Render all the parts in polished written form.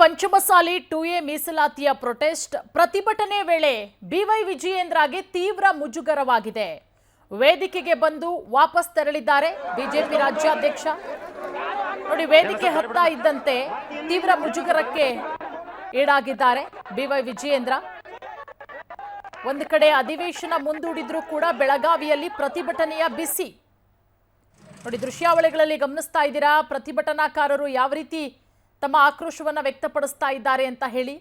Panchamasali 2A ಮೀಸಲಾತಿಯ protest ಪ್ರತಿಭಟನೆ ವೇಳೆ B Y ವಿಜಯೇಂದ್ರಗೆ ತೀವ್ರ ಮುಜುಗರವಾಗಿದೆ. ವೇದಿಕೆಗೆ ಬಂದು ವಾಪಸ್ ತೆರಳಿದ್ದಾರೆ ಬಿಜೆಪಿ ರಾಜ್ಯಾಧ್ಯಕ್ಷ. ನೋಡಿ, ವೇದಿಕೆ ಹತ್ತಾ ಇದ್ದಂತೆ ತೀವ್ರ ಮುಜುಗರಕ್ಕೆ ಈಡಾಗಿದ್ದಾರೆ ಬಿವೈ ವಿಜಯೇಂದ್ರ. ಒಂದು ಕಡೆ ಅಧಿವೇಶನ ಮುಂದೂಡಿದ್ರೂ ಕೂಡ ಬೆಳಗಾವಿಯಲ್ಲಿ ಪ್ರತಿಭಟನೆಯ ಬಿಸಿ. ನೋಡಿ, ದೃಶ್ಯಾವಳಿಗಳಲ್ಲಿ ಗಮನಿಸ್ತಾ ಇದ್ದೀರಾ ಪ್ರತಿಭಟನಾಕಾರರು ಯಾವ ರೀತಿ ತಮ್ಮ ಆಕ್ರೋಶವನ್ನು ವ್ಯಕ್ತಪಡಿಸ್ತಾ ಇದ್ದಾರೆ ಅಂತ ಹೇಳಿ.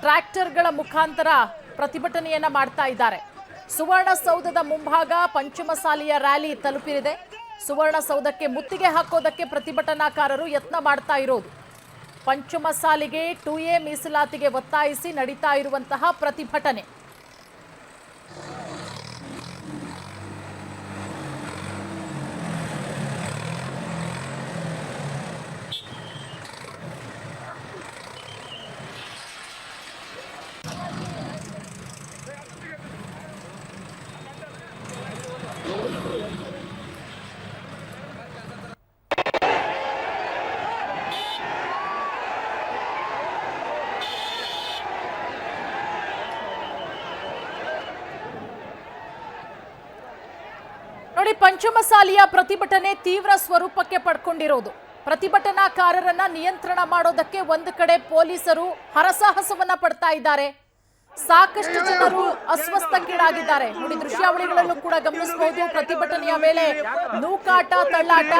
ಟ್ರ್ಯಾಕ್ಟರ್ಗಳ ಮುಖಾಂತರ ಪ್ರತಿಭಟನೆಯನ್ನ ಮಾಡ್ತಾ ಇದ್ದಾರೆ. ಸುವರ್ಣಸೌಧದ ಮುಂಭಾಗ ಪಂಚಮಸಾಲಿಯ ರ್ಯಾಲಿ ತಲುಪಿದೆ. ಸುವರ್ಣಸೌಧಕ್ಕೆ ಮುತ್ತಿಗೆ ಹಾಕೋದಕ್ಕೆ ಪ್ರತಿಭಟನಾಕಾರರು ಯತ್ನ ಮಾಡ್ತಾ ಇರೋದು. ಪಂಚಮಸಾಲಿಗೆ 2A ಮೀಸಲಾತಿಗೆ ಒತ್ತಾಯಿಸಿ ನಡೀತಾ ಇರುವಂತಹ ಪ್ರತಿಭಟನೆ. ನೋಡಿ, ಪಂಚಮಸಾಲಿಯ ಪ್ರತಿಭಟನೆ ತೀವ್ರ ಸ್ವರೂಪಕ್ಕೆ ಪಡ್ಕೊಂಡಿರೋದು. ಪ್ರತಿಭಟನಾಕಾರರನ್ನ ನಿಯಂತ್ರಣ ಮಾಡೋದಕ್ಕೆ ಒಂದು ಕಡೆ ಪೊಲೀಸರು ಹರಸಾಹಸವನ್ನ ಪಡ್ತಾ ಇದ್ದಾರೆ. ಸಾಕಷ್ಟು ಜನರು ಅಸ್ವಸ್ಥಕ್ಕೀಡಾಗಿದ್ದಾರೆ. ನೋಡಿ, ದೃಶ್ಯಾವಳಿಗಳಲ್ಲೂ ಕೂಡ ಗಮನಿಸಬಹುದು. ಪ್ರತಿಭಟನೆಯ ವೇಳೆ ನೂಕಾಟ, ತಳ್ಳಾಟ,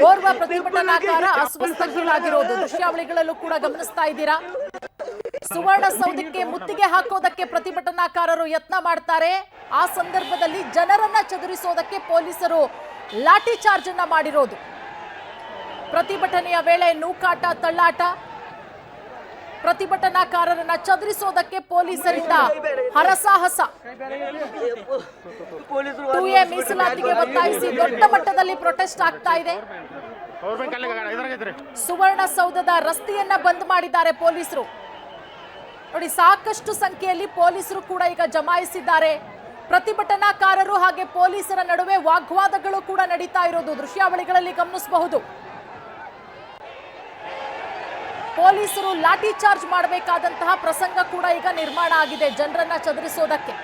ಓರ್ವ ಪ್ರತಿಭಟನಾಕಾರ ಅಸ್ವಸ್ಥಕ್ಕೀಡಾಗಿರೋದು ದೃಶ್ಯಾವಳಿಗಳಲ್ಲೂ ಕೂಡ ಗಮನಿಸ್ತಾ ಇದ್ದೀರಾ. ಸುವರ್ಣಸೌಧಕ್ಕೆ ಮುತ್ತಿಗೆ ಹಾಕೋದಕ್ಕೆ ಪ್ರತಿಭಟನಾಕಾರರು ಯತ್ನ ಮಾಡ್ತಾರೆ. ಆ ಸಂದರ್ಭದಲ್ಲಿ ಜನರನ್ನ ಚದುರಿಸೋದಕ್ಕೆ ಪೊಲೀಸರು ಲಾಠಿ ಚಾರ್ಜ್ ಅನ್ನ ಮಾಡಿರೋದು. ಪ್ರತಿಭಟನೆಯ ವೇಳೆ ನೂಕಾಟ, ತಳ್ಳಾಟ, ಪ್ರತಿಭಟನಾಕಾರರನ್ನ ಚದುರಿಸೋದಕ್ಕೆ ಪೊಲೀಸರಿಂದ ಹರಸಾಹಸ. 2A ಮೀಸಲಾತಿಗೆ ಒತ್ತಾಯಿಸಿ ದೊಡ್ಡ ಮಟ್ಟದಲ್ಲಿ ಪ್ರೊಟೆಸ್ಟ್ ಆಗ್ತಾ ಇದೆ. ಸುವರ್ಣಸೌಧದ ರಸ್ತೆಯನ್ನ ಬಂದ್ ಮಾಡಿದ್ದಾರೆ ಪೊಲೀಸರು. ನೋಡಿ, ಸಾಕಷ್ಟು ಸಂಖ್ಯೆಯಲ್ಲಿ ಪೊಲೀಸರು ಕೂಡ ಈಗ ಜಮಾಯಿಸಿದ್ದಾರೆ. ಪ್ರತಿಭಟನಾಕಾರರು ಹಾಗೆ ಪೊಲೀಸರ ನಡುವೆ ವಾಗ್ವಾದಗಳು ಕೂಡ ನಡೀತಾ ಇರೋದು ದೃಶ್ಯಾವಳಿಗಳಲ್ಲಿ ಗಮನಿಸಬಹುದು. ಪೊಲೀಸರು ಲಾಠಿ ಚಾರ್ಜ್ ಮಾಡಬೇಕಾದಂತಹ ಪ್ರಸಂಗ ಕೂಡ ಈಗ ನಿರ್ಮಾಣ ಆಗಿದೆ ಜನರನ್ನ ಚದುರಿಸೋದಕ್ಕೆ.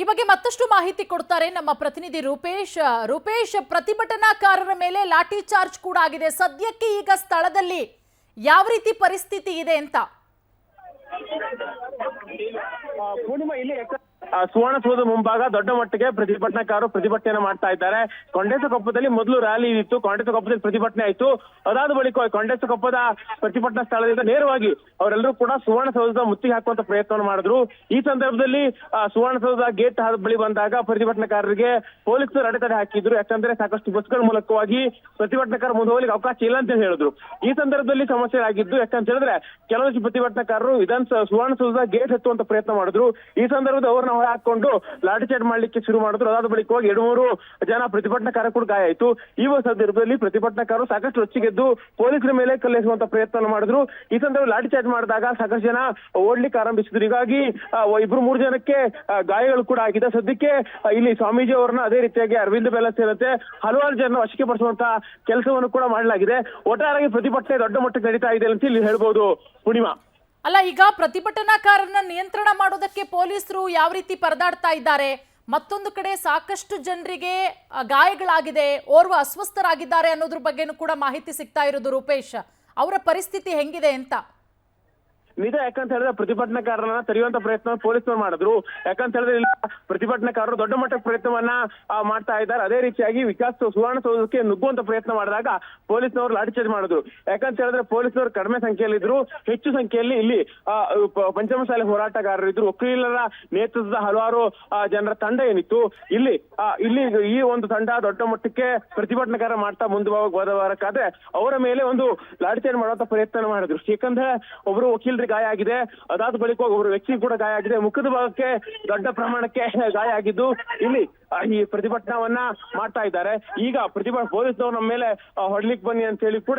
ಈ ಬಗ್ಗೆ ಮತ್ತಷ್ಟು ಮಾಹಿತಿ ಕೊಡ್ತಾರೆ ನಮ್ಮ ಪ್ರತಿನಿಧಿ ರೂಪೇಶ್, ಪ್ರತಿಭಟನಾಕಾರರ ಮೇಲೆ ಲಾಠಿ ಚಾರ್ಜ್ ಕೂಡ ಆಗಿದೆ. ಸದ್ಯಕ್ಕೆ ಈಗ ಸ್ಥಳದಲ್ಲಿ ಯಾವ ರೀತಿ ಪರಿಸ್ಥಿತಿ ಇದೆ ಅಂತ? ಪೂರ್ಣಿಮಾ, ಇಲ್ಲಿ ಸುವರ್ಣಸೌಧ ಮುಂಭಾಗ ದೊಡ್ಡ ಮಟ್ಟಿಗೆ ಪ್ರತಿಭಟನಾಕಾರರು ಪ್ರತಿಭಟನೆ ಮಾಡ್ತಾ ಇದ್ದಾರೆ. ಕೊಂಡೇಸಕೊಪ್ಪದಲ್ಲಿ ಮೊದಲು ರ್ಯಾಲಿ ಇತ್ತು. ಕೊಂಡೇಸಕೊಪ್ಪದಲ್ಲಿ ಪ್ರತಿಭಟನೆ ಆಯಿತು. ಅದಾದ ಬಳಿಕ ಕೊಂಡೇಸಕೊಪ್ಪದ ಪ್ರತಿಭಟನಾ ಸ್ಥಳದಿಂದ ನೇರವಾಗಿ ಅವರೆಲ್ಲರೂ ಕೂಡ ಸುವರ್ಣಸೌಧದ ಮುತ್ತಿಗೆ ಹಾಕುವಂತ ಪ್ರಯತ್ನವನ್ನು ಮಾಡಿದ್ರು. ಈ ಸಂದರ್ಭದಲ್ಲಿ ಸುವರ್ಣಸೌಧ ಗೇಟ್ ಬಳಿ ಬಂದಾಗ ಪ್ರತಿಭಟನಾಕಾರರಿಗೆ ಪೊಲೀಸರು ಅಡೆತಡೆ ಹಾಕಿದ್ರು. ಯಾಕಂದ್ರೆ ಸಾಕಷ್ಟು ಬಸ್ಗಳ ಮೂಲಕವಾಗಿ ಪ್ರತಿಭಟನಾಕಾರ ಮುಂದೆ ಹೋಗ್ಲಿಕ್ಕೆ ಅವಕಾಶ ಇಲ್ಲ ಅಂತ ಹೇಳಿದ್ರು. ಈ ಸಂದರ್ಭದಲ್ಲಿ ಸಮಸ್ಯೆ ಆಗಿದ್ದು. ಯಾಕಂತ ಹೇಳಿದ್ರೆ ಕೆಲವೊಂದು ಪ್ರತಿಭಟನಾಕಾರರು ಸುವರ್ಣಸೌಧ ಗೇಟ್ ಹತ್ತುವಂತ ಪ್ರಯತ್ನ ಮಾಡಿದ್ರು. ಈ ಸಂದರ್ಭದಲ್ಲಿ ಅವ್ರನ್ನ ಹಾಕೊಂಡು ಲಾಠಿ ಚಾರ್ಜ್ ಮಾಡ್ಲಿಕ್ಕೆ ಶುರು ಮಾಡಿದ್ರು. ಅದಾದ ಬಳಿಕ 2-3 ಜನ ಪ್ರತಿಭಟನಾಕಾರ ಕೂಡ ಗಾಯ ಆಯಿತು. ಈ ಸಂದರ್ಭದಲ್ಲಿ ಪ್ರತಿಭಟನಾಕಾರರು ಸಾಕಷ್ಟು ರೊಚ್ಚಿಗೆದ್ದು ಪೊಲೀಸರ ಮೇಲೆ ಕಲ್ಲೆಸುವಂತ ಪ್ರಯತ್ನ ಮಾಡಿದ್ರು. ಈ ಸಂದರ್ಭದಲ್ಲಿ ಲಾಠಿ ಚಾರ್ಜ್ ಮಾಡಿದಾಗ ಸಾಕಷ್ಟು ಜನ ಓಡ್ಲಿಕ್ಕೆ ಆರಂಭಿಸಿದ್ರು. ಹೀಗಾಗಿ 2-3 ಜನಕ್ಕೆ ಗಾಯಗಳು ಕೂಡ ಆಗಿದೆ. ಸದ್ಯಕ್ಕೆ ಇಲ್ಲಿ ಸ್ವಾಮೀಜಿ ಅವರನ್ನ, ಅದೇ ರೀತಿಯಾಗಿ ಅರವಿಂದ ಬೆಲ್ಲ ಸೇರಿದಂತೆ ಹಲವಾರು ಜನ ವಶಕ್ಕೆ ಪಡಿಸುವಂತ ಕೆಲಸವನ್ನು ಕೂಡ ಮಾಡಲಾಗಿದೆ. ಒಟ್ಟಾರೆಯಾಗಿ ಪ್ರತಿಭಟನೆ ದೊಡ್ಡ ಮಟ್ಟಕ್ಕೆ ನಡೀತಾ ಇದೆ ಅಂತ ಇಲ್ಲಿ ಹೇಳ್ಬೋದು ಪೂರ್ಣಿಮಾ. ಅಲ್ಲ, ಈಗ ಪ್ರತಿಭಟನಾಕಾರರನ್ನ ನಿಯಂತ್ರಣ ಮಾಡೋದಕ್ಕೆ ಪೊಲೀಸರು ಯಾವ ರೀತಿ ಪರದಾಡ್ತಾ ಇದ್ದಾರೆ, ಮತ್ತೊಂದು ಕಡೆ ಸಾಕಷ್ಟು ಜನರಿಗೆ ಗಾಯಗಳಾಗಿದೆ, ಓರ್ವ ಅಸ್ವಸ್ಥರಾಗಿದ್ದಾರೆ ಅನ್ನೋದ್ರ ಬಗ್ಗೆನೂ ಕೂಡ ಮಾಹಿತಿ ಸಿಗ್ತಾ ಇರೋದು. ರೂಪೇಶ್, ಅವರ ಪರಿಸ್ಥಿತಿ ಹೆಂಗಿದೆ ಅಂತ? ನಿಜ. ಯಾಕಂತ ಹೇಳಿದ್ರೆ ಪ್ರತಿಭಟನಾಕಾರರನ್ನ ತಡೆಯುವಂತ ಪ್ರಯತ್ನ ಪೊಲೀಸರು ಮಾಡಿದ್ರು. ಯಾಕಂತ ಹೇಳಿದ್ರೆ ಇಲ್ಲ ಪ್ರತಿಭಟನಾಕಾರರು ದೊಡ್ಡ ಮಟ್ಟದ ಪ್ರಯತ್ನವನ್ನ ಮಾಡ್ತಾ ಇದ್ದಾರೆ. ಅದೇ ರೀತಿಯಾಗಿ ಸುವರ್ಣಸೌಧಕ್ಕೆ ನುಗ್ಗುವಂತ ಪ್ರಯತ್ನ ಮಾಡಿದಾಗ ಪೊಲೀಸ್ನವರು ಲಾಠಿ ಚಾರ್ಜ್ ಮಾಡಿದ್ರು. ಯಾಕಂತ ಹೇಳಿದ್ರೆ ಪೊಲೀಸರು ಕಡಿಮೆ ಸಂಖ್ಯೆಯಲ್ಲಿದ್ರು, ಹೆಚ್ಚು ಸಂಖ್ಯೆಯಲ್ಲಿ ಇಲ್ಲಿ ಪಂಚಮಸಾಲಿ ಹೋರಾಟಗಾರರಿದ್ರು. ವಕೀಲರ ನೇತೃತ್ವದ ಹಲವಾರು ಜನರ ತಂಡ ಏನಿತ್ತು ಇಲ್ಲಿ ಈ ಒಂದು ತಂಡ ದೊಡ್ಡ ಮಟ್ಟಕ್ಕೆ ಪ್ರತಿಭಟನಾಕಾರ ಮಾಡ್ತಾ ಮುಂದುವರಕಾದ್ರೆ ಅವರ ಮೇಲೆ ಒಂದು ಲಾಠಿ ಚಾರ್ಜ್ ಮಾಡುವಂತ ಪ್ರಯತ್ನ ಮಾಡಿದ್ರು. ಯಾಕಂದ್ರೆ ಒಬ್ರು ವಕೀಲರು ಜನರಿಗೆ ಗಾಯ ಆಗಿದೆ. ಅದಾದ ಬಳಿಕ ಒಬ್ಬರು ವ್ಯಕ್ತಿ ಕೂಡ ಗಾಯ ಆಗಿದೆ. ಮುಖದ ಭಾಗಕ್ಕೆ ದೊಡ್ಡ ಪ್ರಮಾಣಕ್ಕೆ ಗಾಯ ಆಗಿದ್ದು ಇಲ್ಲಿ ಈ ಪ್ರತಿಭಟನಾವನ್ನ ಮಾಡ್ತಾ ಇದ್ದಾರೆ. ಈಗ ಪೊಲೀಸ್ನವ್ರು ನಮ್ಮ ಮೇಲೆ ಹೊಡ್ಲಿಕ್ಕೆ ಬನ್ನಿ ಅಂತ ಹೇಳಿ ಕೂಡ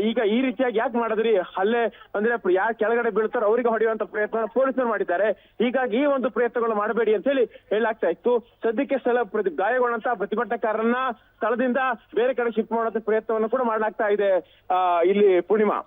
ಈಗ ಈ ರೀತಿಯಾಗಿ ಯಾಕೆ ಮಾಡಿದ್ರಿ, ಹಲ್ಲೆ ಅಂದ್ರೆ ಯಾರು ಕೆಳಗಡೆ ಬೀಳ್ತಾರೋ ಅವರಿಗೆ ಹೊಡೆಯುವಂತ ಪ್ರಯತ್ನ ಪೊಲೀಸರು ಮಾಡಿದ್ದಾರೆ. ಹೀಗಾಗಿ ಈ ಒಂದು ಪ್ರಯತ್ನಗಳು ಮಾಡಬೇಡಿ ಅಂತ ಹೇಳಿ ಹೇಳಲಾಗ್ತಾ ಇತ್ತು. ಸದ್ಯಕ್ಕೆ ಗಾಯಗೊಂಡಂತ ಪ್ರತಿಭಟನಾಕಾರರನ್ನ ಸ್ಥಳದಿಂದ ಬೇರೆ ಕಡೆ ಶಿಫ್ಟ್ ಮಾಡುವಂತ ಪ್ರಯತ್ನವನ್ನು ಕೂಡ ಮಾಡಲಾಗ್ತಾ ಇದೆ. ಇಲ್ಲಿ ಪೂರ್ಣಿಮಾ,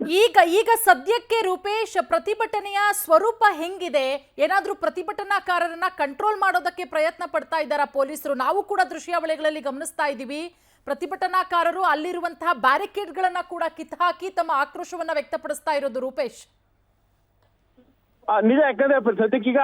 ಈಗ ಸದ್ಯಕ್ಕೆ ರೂಪೇಶ್ ಪ್ರತಿಭಟನೆಯ ಸ್ವರೂಪ ಹೆಂಗಿದೆ? ಏನಾದ್ರೂ ಪ್ರತಿಭಟನಾಕಾರರನ್ನ ಕಂಟ್ರೋಲ್ ಮಾಡೋದಕ್ಕೆ ಪ್ರಯತ್ನ ಪಡ್ತಾ ಇದ್ದಾರಾ ಪೊಲೀಸರು? ನಾವು ಕೂಡ ದೃಶ್ಯಾವಳಿಗಳಲ್ಲಿ ಗಮನಿಸ್ತಾ ಇದ್ದೀವಿ, ಪ್ರತಿಭಟನಾಕಾರರು ಅಲ್ಲಿರುವಂತಹ ಬ್ಯಾರಿಕೇಡ್ಗಳನ್ನ ಕೂಡ ಕಿತ್ತಾಕಿ ತಮ್ಮ ಆಕ್ರೋಶವನ್ನ ವ್ಯಕ್ತಪಡಿಸ್ತಾ ಇರೋದು. ರೂಪೇಶ್, ನಿಜ. ಯಾಕಂದ್ರೆ ಸದ್ಯಕ್ಕೀಗ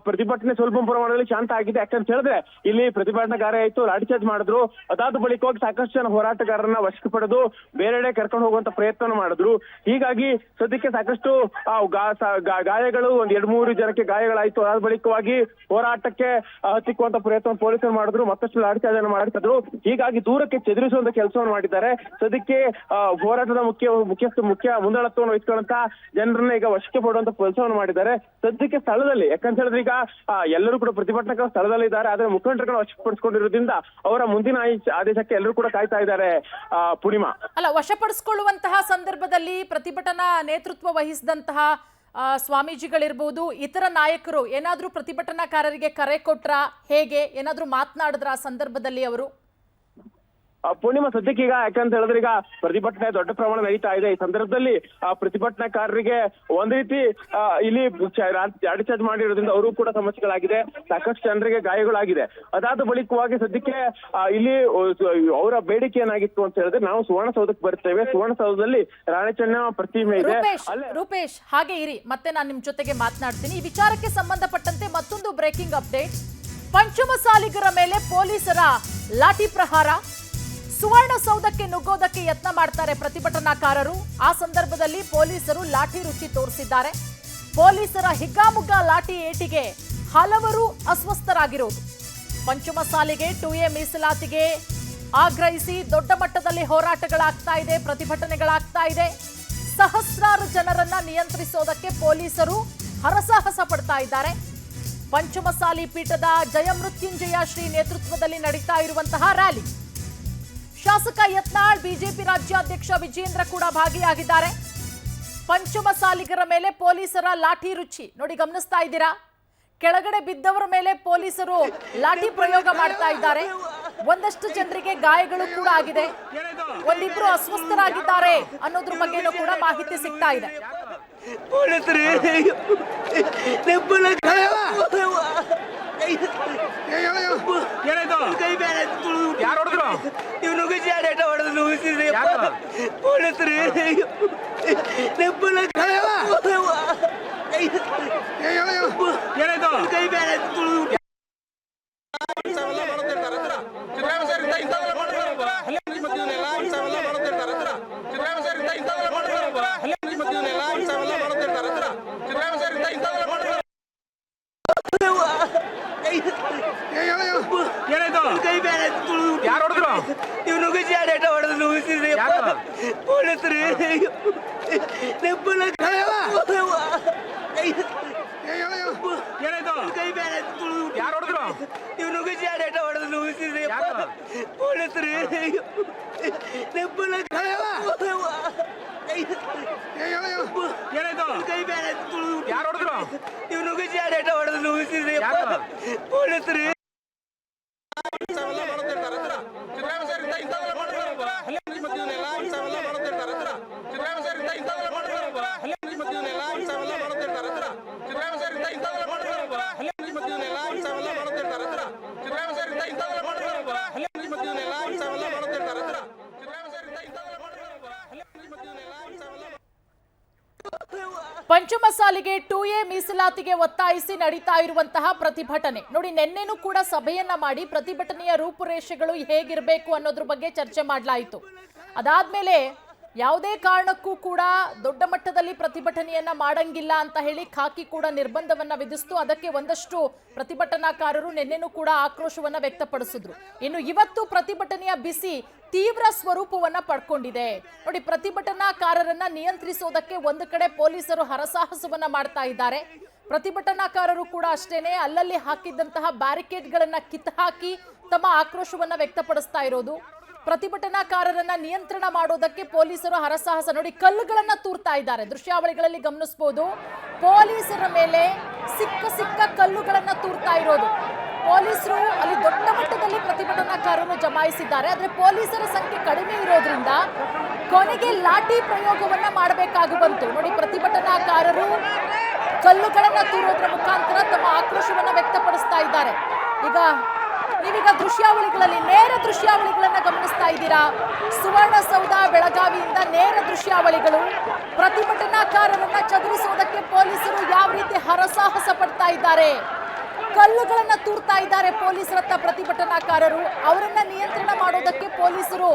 ಪ್ರತಿಭಟನೆ ಸ್ವಲ್ಪ ಪ್ರಮಾಣದಲ್ಲಿ ಶಾಂತ ಆಗಿದೆ. ಯಾಕಂತ ಹೇಳಿದ್ರೆ ಇಲ್ಲಿ ಪ್ರತಿಭಟನಾಕಾರ ಆಯ್ತು, ಲಾಠಿ ಚಾರ್ಜ್ ಮಾಡಿದ್ರು. ಅದಾದ ಬಳಿಕ ಹೋಗಿ ಸಾಕಷ್ಟು ಜನ ಹೋರಾಟಗಾರರನ್ನ ವಶಕ್ಕೆ ಪಡೆದು ಬೇರೆಡೆ ಕರ್ಕೊಂಡು ಹೋಗುವಂತ ಪ್ರಯತ್ನ ಮಾಡಿದ್ರು. ಹೀಗಾಗಿ ಸದ್ಯಕ್ಕೆ ಸಾಕಷ್ಟು ಗಾಯಗಳು, ಒಂದ್ 2-3 ಜನಕ್ಕೆ ಗಾಯಗಳಾಯ್ತು. ಅದಾದ ಬಳಿಕವಾಗಿ ಹೋರಾಟಕ್ಕೆ ಹತ್ತಿಕ್ಕುವಂತ ಪ್ರಯತ್ನ ಪೊಲೀಸರು ಮಾಡಿದ್ರು, ಮತ್ತಷ್ಟು ಲಾಠಿ ಚಾರ್ಜ್ ಅನ್ನು ಮಾಡ್ತಿದ್ರು. ಹೀಗಾಗಿ ದೂರಕ್ಕೆ ಚದುರಿಸುವಂತ ಕೆಲಸವನ್ನು ಮಾಡಿದ್ದಾರೆ. ಸದ್ಯಕ್ಕೆ ಹೋರಾಟದ ಮುಖ್ಯ ಮುಂದಾಳತ್ವವನ್ನು ವಹಿಸಿಕೊಂಡಂತ ಜನರನ್ನ ಈಗ ವಶಕ್ಕೆ ಪಡುವಂತ ಕೆಲಸವನ್ನು ಮಾಡಿದ್ದಾರೆ. ಸದ್ಯಕ್ಕೆ ಸ್ಥಳದಲ್ಲಿ, ಯಾಕಂತ ಹೇಳಿದ್ರೆ ಈಗ ಎಲ್ಲರೂ ಕೂಡ ಪ್ರತಿಭಟನಾ ಸ್ಥಳದಲ್ಲಿ ಇದ್ದಾರೆ. ಆದ್ರೆ ಮುಖಂಡರುಗಳು ವಶಪಡಿಸಿಕೊಂಡಿರೋದ್ರಿಂದ ಅವರ ಮುಂದಿನ ಆದೇಶಕ್ಕೆ ಎಲ್ಲರೂ ಕೂಡ ಕಾಯ್ತಾ ಇದ್ದಾರೆ. ಪೂರ್ಣಿಮಾ, ಅಲ್ಲ, ವಶಪಡಿಸಿಕೊಳ್ಳುವಂತಹ ಸಂದರ್ಭದಲ್ಲಿ ಪ್ರತಿಭಟನಾ ನೇತೃತ್ವ ವಹಿಸಿದಂತಹ ಸ್ವಾಮೀಜಿಗಳಿರ್ಬೋದು, ಇತರ ನಾಯಕರು ಏನಾದ್ರೂ ಪ್ರತಿಭಟನಾಕಾರರಿಗೆ ಕರೆ ಕೊಟ್ರ, ಹೇಗೆ ಏನಾದ್ರೂ ಮಾತನಾಡಿದ್ರ ಆ ಸಂದರ್ಭದಲ್ಲಿ ಅವರು? ಪೂರ್ಣಿಮಾ, ಸದ್ಯಕ್ಕೆ ಯಾಕಂತ ಹೇಳಿದ್ರೆ ಈಗ ಪ್ರತಿಭಟನೆ ದೊಡ್ಡ ಪ್ರಮಾಣ ನಡೀತಾ ಇದೆ. ಈ ಸಂದರ್ಭದಲ್ಲಿ ಪ್ರತಿಭಟನಾಕಾರರಿಗೆ ಒಂದ್ ರೀತಿ ಇಲ್ಲಿ ಲಾಠಿ ಚಾರ್ಜ್ ಮಾಡಿರೋದ್ರಿಂದ ಅವರು ಕೂಡ ಸಮಸ್ಯೆಗಳಾಗಿದೆ. ಸಾಕಷ್ಟು ಜನರಿಗೆ ಗಾಯಗಳಾಗಿದೆ. ಅದಾದ ಬಳಿಕವಾಗಿ ಸದ್ಯಕ್ಕೆ ಇಲ್ಲಿ ಅವರ ಬೇಡಿಕೆ ಏನಾಗಿತ್ತು ಅಂತ ಹೇಳಿದ್ರೆ, ನಾವು ಸುವರ್ಣಸೌಧಕ್ಕೆ ಬರ್ತೇವೆ, ಸುವರ್ಣಸೌಧದಲ್ಲಿ ರಾಣಿ ಚೆನ್ನಮ್ಮ ಪ್ರತಿಮೆ ಇದೆ. ರೂಪೇಶ್, ಹಾಗೆ ಇರಿ, ಮತ್ತೆ ನಾನು ನಿಮ್ ಜೊತೆಗೆ ಮಾತನಾಡ್ತೀನಿ. ಈ ವಿಚಾರಕ್ಕೆ ಸಂಬಂಧಪಟ್ಟಂತೆ ಮತ್ತೊಂದು ಬ್ರೇಕಿಂಗ್ ಅಪ್ಡೇಟ್. ಪಂಚಮಸಾಲಿಗರ ಮೇಲೆ ಪೊಲೀಸರ ಲಾಠಿ ಪ್ರಹಾರ. ಸುವರ್ಣಸೌಧಕ್ಕೆ ನುಗ್ಗೋದಕ್ಕೆ ಯತ್ನ ಮಾಡ್ತಾರೆ ಪ್ರತಿಭಟನಾಕಾರರು. ಆ ಸಂದರ್ಭದಲ್ಲಿ ಪೊಲೀಸರು ಲಾಠಿ ರುಚಿ ತೋರಿಸಿದ್ದಾರೆ. ಪೊಲೀಸರ ಹಿಗ್ಗಾಮುಗ್ಗಾ ಲಾಠಿ ಏಟಿಗೆ ಹಲವರು ಅಸ್ವಸ್ಥರಾಗಿರೋದು. ಪಂಚಮಸಾಲಿಗೆ 2A ಮೀಸಲಾತಿಗೆ ಆಗ್ರಹಿಸಿ ದೊಡ್ಡ ಮಟ್ಟದಲ್ಲಿ ಹೋರಾಟಗಳಾಗ್ತಾ ಇದೆ, ಪ್ರತಿಭಟನೆಗಳಾಗ್ತಾ ಇದೆ. ಸಹಸ್ರಾರು ಜನರನ್ನ ನಿಯಂತ್ರಿಸೋದಕ್ಕೆ ಪೊಲೀಸರು ಹರಸಾಹಸ ಪಡ್ತಾ ಇದ್ದಾರೆ. ಪಂಚಮಸಾಲಿ ಪೀಠದ ಜಯಮೃತ್ಯುಂಜಯ ಶ್ರೀ ನೇತೃತ್ವದಲ್ಲಿ ನಡೀತಾ ಇರುವಂತಹ ರ್ಯಾಲಿ. ಶಾಸಕ ಯತ್ನಾಳ್, ಬಿಜೆಪಿ ರಾಜ್ಯಾಧ್ಯಕ್ಷ ವಿಜೇಂದ್ರ ಕೂಡ ಭಾಗಿಯಾಗಿದ್ದಾರೆ. ಪಂಚಮಸಾಲಿಗರ ಮೇಲೆ ಪೊಲೀಸರ ಲಾಠಿ ರುಚಿ ನೋಡಿ, ಗಮನಿಸ್ತಾ ಇದ್ದೀರಾ? ಕೆಳಗಡೆ ಬಿದ್ದವರ ಮೇಲೆ ಪೊಲೀಸರು ಲಾಠಿ ಪ್ರಯೋಗ ಮಾಡ್ತಾ ಇದ್ದಾರೆ. ಒಂದಷ್ಟು ಜನರಿಗೆ ಗಾಯಗಳು ಕೂಡ ಆಗಿದೆ, ಒಂದಿಬ್ರು ಅಸ್ವಸ್ಥರಾಗಿದ್ದಾರೆ ಅನ್ನೋದ್ರ ಬಗ್ಗೆನೂ ಕೂಡ ಮಾಹಿತಿ ಸಿಗ್ತಾ ಇದೆ. ಯಾರು ಹೊಡೆದ್ರು? ಇವನು ಗುಜಾಡೇಟ ಹೊಡೆದು ನುಗ್ಗಿಸಿದ್ರಿ ಪೊಲೀಸರು. ಏನಾಯ್ತು? ಕೈ ಬೇರೆ ಕೈ ಬೇರೆ ಯಾರು ಹೊಡೆದ್ರು? ಇವನು ಗುಜಾಡೇಟ ಹೊಡೆದು ನುಗ್ಗಿಸಿದ್ರಿ ಪೊಲೀಸರು. ಏನಾಯ್ತು? ಕೈ ಬೇರೆ ಯಾರು ಹೊಡೆದ್ರು? ಇವನು ಗುಜಾಡೇಟ ಹೊಡೆದು ನುಗ್ಗಿಸಿದ್ರಿ ಪೊಲೀಸರು. ಏನಾಯ್ತು? ಕೈ ಬೇರೆ ಯಾರು ಹೊಡೆದ್ರು? ಇವನು ಗುಜಾಡೇಟ ಹೊಡೆದು ನುಗ್ಗಿಸಿದ್ರಿ ಪೊಲೀಸರು. ಪಂಚಮಸಾಲಿಗೆ 2A ಮೀಸಲಾತಿಗೆ ಒತ್ತಾಯಿಸಿ ನಡೀತಾ ಇರುವಂತಹ ಪ್ರತಿಭಟನೆ ನೋಡಿ, ನಿನ್ನೆನೂ ಕೂಡ ಸಭೆಯನ್ನ ಮಾಡಿ ಪ್ರತಿಭಟನೆಯ ರೂಪುರೇಷೆಗಳು ಹೇಗಿರಬೇಕು ಅನ್ನೋದ್ರ ಬಗ್ಗೆ ಚರ್ಚೆ ಮಾಡಲಾಯಿತು. ಅದಾದ್ಮೇಲೆ ಯಾವುದೇ ಕಾರಣಕ್ಕೂ ಕೂಡ ದೊಡ್ಡ ಮಟ್ಟದಲ್ಲಿ ಪ್ರತಿಭಟನೆಯನ್ನ ಮಾಡಂಗಿಲ್ಲ ಅಂತ ಹೇಳಿ ಖಾಕಿ ಕೂಡ ನಿರ್ಬಂಧವನ್ನ ವಿಧಿಸ್ತು. ಅದಕ್ಕೆ ಒಂದಷ್ಟು ಪ್ರತಿಭಟನಾಕಾರರು ನಿನ್ನೆನೂ ಕೂಡ ಆಕ್ರೋಶವನ್ನ ವ್ಯಕ್ತಪಡಿಸಿದ್ರು. ಇನ್ನು ಇವತ್ತು ಪ್ರತಿಭಟನೆಯ ಬಿಸಿ ತೀವ್ರ ಸ್ವರೂಪವನ್ನ ಪಡ್ಕೊಂಡಿದೆ. ನೋಡಿ, ಪ್ರತಿಭಟನಾಕಾರರನ್ನ ನಿಯಂತ್ರಿಸೋದಕ್ಕೆ ಒಂದು ಕಡೆ ಪೊಲೀಸರು ಹರಸಾಹಸವನ್ನ ಮಾಡ್ತಾ ಇದ್ದಾರೆ. ಪ್ರತಿಭಟನಾಕಾರರು ಕೂಡ ಅಷ್ಟೇನೆ ಅಲ್ಲಲ್ಲಿ ಹಾಕಿದ್ದಂತಹ ಬ್ಯಾರಿಕೇಡ್ಗಳನ್ನ ಕಿತ್ತುಹಾಕಿ ತಮ್ಮ ಆಕ್ರೋಶವನ್ನ ವ್ಯಕ್ತಪಡಿಸ್ತಾ ಇರೋದು. ಪ್ರತಿಭಟನಾಕಾರರನ್ನ ನಿಯಂತ್ರಣ ಮಾಡೋದಕ್ಕೆ ಪೊಲೀಸರು ಹರಸಾಹಸ, ನೋಡಿ ಕಲ್ಲುಗಳನ್ನ ತೂರ್ತಾ ಇದ್ದಾರೆ. ದೃಶ್ಯಾವಳಿಗಳಲ್ಲಿ ಗಮನಿಸಬಹುದು, ಪೊಲೀಸರ ಮೇಲೆ ಸಿಕ್ಕ ಕಲ್ಲುಗಳನ್ನ ತೂರ್ತಾ ಇರೋದು. ಪೊಲೀಸರು ಅಲ್ಲಿ ದೊಡ್ಡ ಮಟ್ಟದಲ್ಲಿ ಪ್ರತಿಭಟನಾಕಾರರು ಜಮಾಯಿಸಿದ್ದಾರೆ. ಆದ್ರೆ ಪೊಲೀಸರ ಸಂಖ್ಯೆ ಕಡಿಮೆ ಇರೋದ್ರಿಂದ ಕೊನೆಗೆ ಲಾಠಿ ಪ್ರಯೋಗವನ್ನ ಮಾಡಬೇಕಾಗಿ ಬಂತು. ನೋಡಿ, ಪ್ರತಿಭಟನಾಕಾರರು ಕಲ್ಲುಗಳನ್ನ ತೂರೋದ್ರ ಮುಖಾಂತರ ತಮ್ಮ ಆಕ್ರೋಶವನ್ನ ವ್ಯಕ್ತಪಡಿಸ್ತಾ ಇದ್ದಾರೆ. ನೀವೀಗ ದೃಶ್ಯಾವಳಿಗಳಲ್ಲಿ ನೇರ ದೃಶ್ಯಾವಳಿಗಳನ್ನ ಗಮನಿಸ್ತಾ ಇದ್ದೀರಾ. ಸುವರ್ಣಸೌಧ ಬೆಳಗಾವಿಯಿಂದ ನೇರ ದೃಶ್ಯಾವಳಿಗಳು. ಪ್ರತಿಭಟನಾಕಾರರನ್ನ ಚದುರಿಸುವುದಕ್ಕೆ ಪೊಲೀಸರು ಯಾವ ರೀತಿ ಹರಸಾಹಸ ಪಡ್ತಾ ಇದ್ದಾರೆ, ಕಲ್ಲುಗಳನ್ನ ತೂರ್ತಾ ಇದ್ದಾರೆ ಪೊಲೀಸರತ್ತ ಪ್ರತಿಭಟನಾಕಾರರು. ಅವರನ್ನ ನಿಯಂತ್ರಣ ಮಾಡೋದಕ್ಕೆ ಪೊಲೀಸರು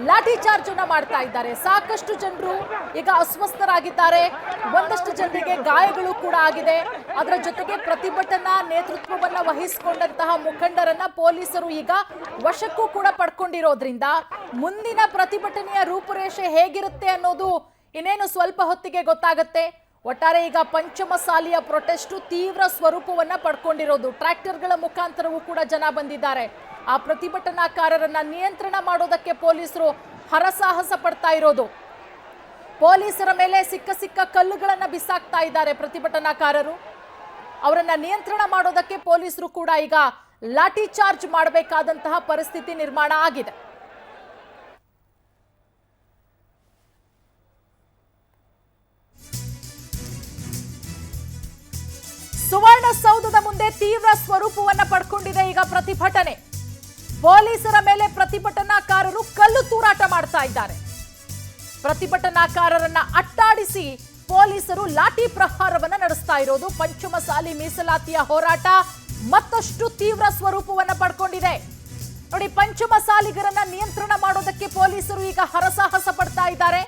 ಲಾಠಿ ಚಾರ್ಜ್ ಅನ್ನ ಮಾಡ್ತಾ ಇದ್ದಾರೆ. ಸಾಕಷ್ಟು ಜನರು ಈಗ ಅಸ್ವಸ್ಥರಾಗಿದ್ದಾರೆ, ಒಂದಷ್ಟು ಜನರಿಗೆ ಗಾಯಗಳು ಕೂಡ ಆಗಿದೆ. ಅದರ ಜೊತೆಗೆ ಪ್ರತಿಭಟನಾ ನೇತೃತ್ವವನ್ನ ವಹಿಸಿಕೊಂಡಂತಹ ಮುಖಂಡರನ್ನ ಪೊಲೀಸರು ಈಗ ವಶಕ್ಕೂ ಕೂಡ ಪಡ್ಕೊಂಡಿರೋದ್ರಿಂದ ಮುಂದಿನ ಪ್ರತಿಭಟನೆಯ ರೂಪುರೇಷೆ ಹೇಗಿರುತ್ತೆ ಅನ್ನೋದು ಇನ್ನೇನು ಸ್ವಲ್ಪ ಹೊತ್ತಿಗೆ ಗೊತ್ತಾಗುತ್ತೆ. ಒಟ್ಟಾರೆ ಈಗ ಪಂಚಮಸಾಲಿಯ ಪ್ರೊಟೆಸ್ಟ್ ತೀವ್ರ ಸ್ವರೂಪವನ್ನ ಪಡ್ಕೊಂಡಿರೋದು. ಟ್ರ್ಯಾಕ್ಟರ್ಗಳ ಮುಖಾಂತರವೂ ಕೂಡ ಜನ ಬಂದಿದ್ದಾರೆ. ಆ ಪ್ರತಿಭಟನಾಕಾರರನ್ನ ನಿಯಂತ್ರಣ ಮಾಡೋದಕ್ಕೆ ಪೊಲೀಸರು ಹರಸಾಹಸ ಪಡ್ತಾ ಇರೋದು. ಪೊಲೀಸರ ಮೇಲೆ ಸಿಕ್ಕ ಕಲ್ಲುಗಳನ್ನ ಬಿಸಾಕ್ತಾ ಇದ್ದಾರೆ ಪ್ರತಿಭಟನಾಕಾರರು. ಅವರನ್ನ ನಿಯಂತ್ರಣ ಮಾಡೋದಕ್ಕೆ ಪೊಲೀಸರು ಕೂಡ ಈಗ ಲಾಠಿ ಚಾರ್ಜ್ ಮಾಡಬೇಕಾದಂತಹ ಪರಿಸ್ಥಿತಿ ನಿರ್ಮಾಣ ಆಗಿದೆ. ಸುವರ್ಣಸೌಧದ ಮುಂದೆ ತೀವ್ರ ಸ್ವರೂಪವನ್ನ ಪಡ್ಕೊಂಡಿದೆ ಈಗ ಪ್ರತಿಭಟನೆ. ಪೊಲೀಸರ ಮೇಲೆ ಪ್ರತಿಭಟನಾಕಾರರು ಕಲ್ಲು ತೂರಾಟ ಮಾಡ್ತಾ ಇದ್ದಾರೆ. ಪ್ರತಿಭಟನಾಕಾರರನ್ನ ಅಟ್ಟಾಡಿಸಿ ಪೊಲೀಸರು ಲಾಠಿ ಪ್ರಹಾರವನ್ನ ನಡೆಸ್ತಾ ಇರೋದು. ಪಂಚಮಸಾಲಿ ಮೀಸಲಾತಿಯ ಹೋರಾಟ ಮತ್ತಷ್ಟು ತೀವ್ರ ಸ್ವರೂಪವನ್ನ ಪಡ್ಕೊಂಡಿದೆ. ನೋಡಿ, ಪಂಚಮಸಾಲಿಗರನ್ನ ನಿಯಂತ್ರಣ ಮಾಡೋದಕ್ಕೆ ಪೊಲೀಸರು ಈಗ ಹರಸಾಹಸ ಪಡ್ತಾ ಇದ್ದಾರೆ.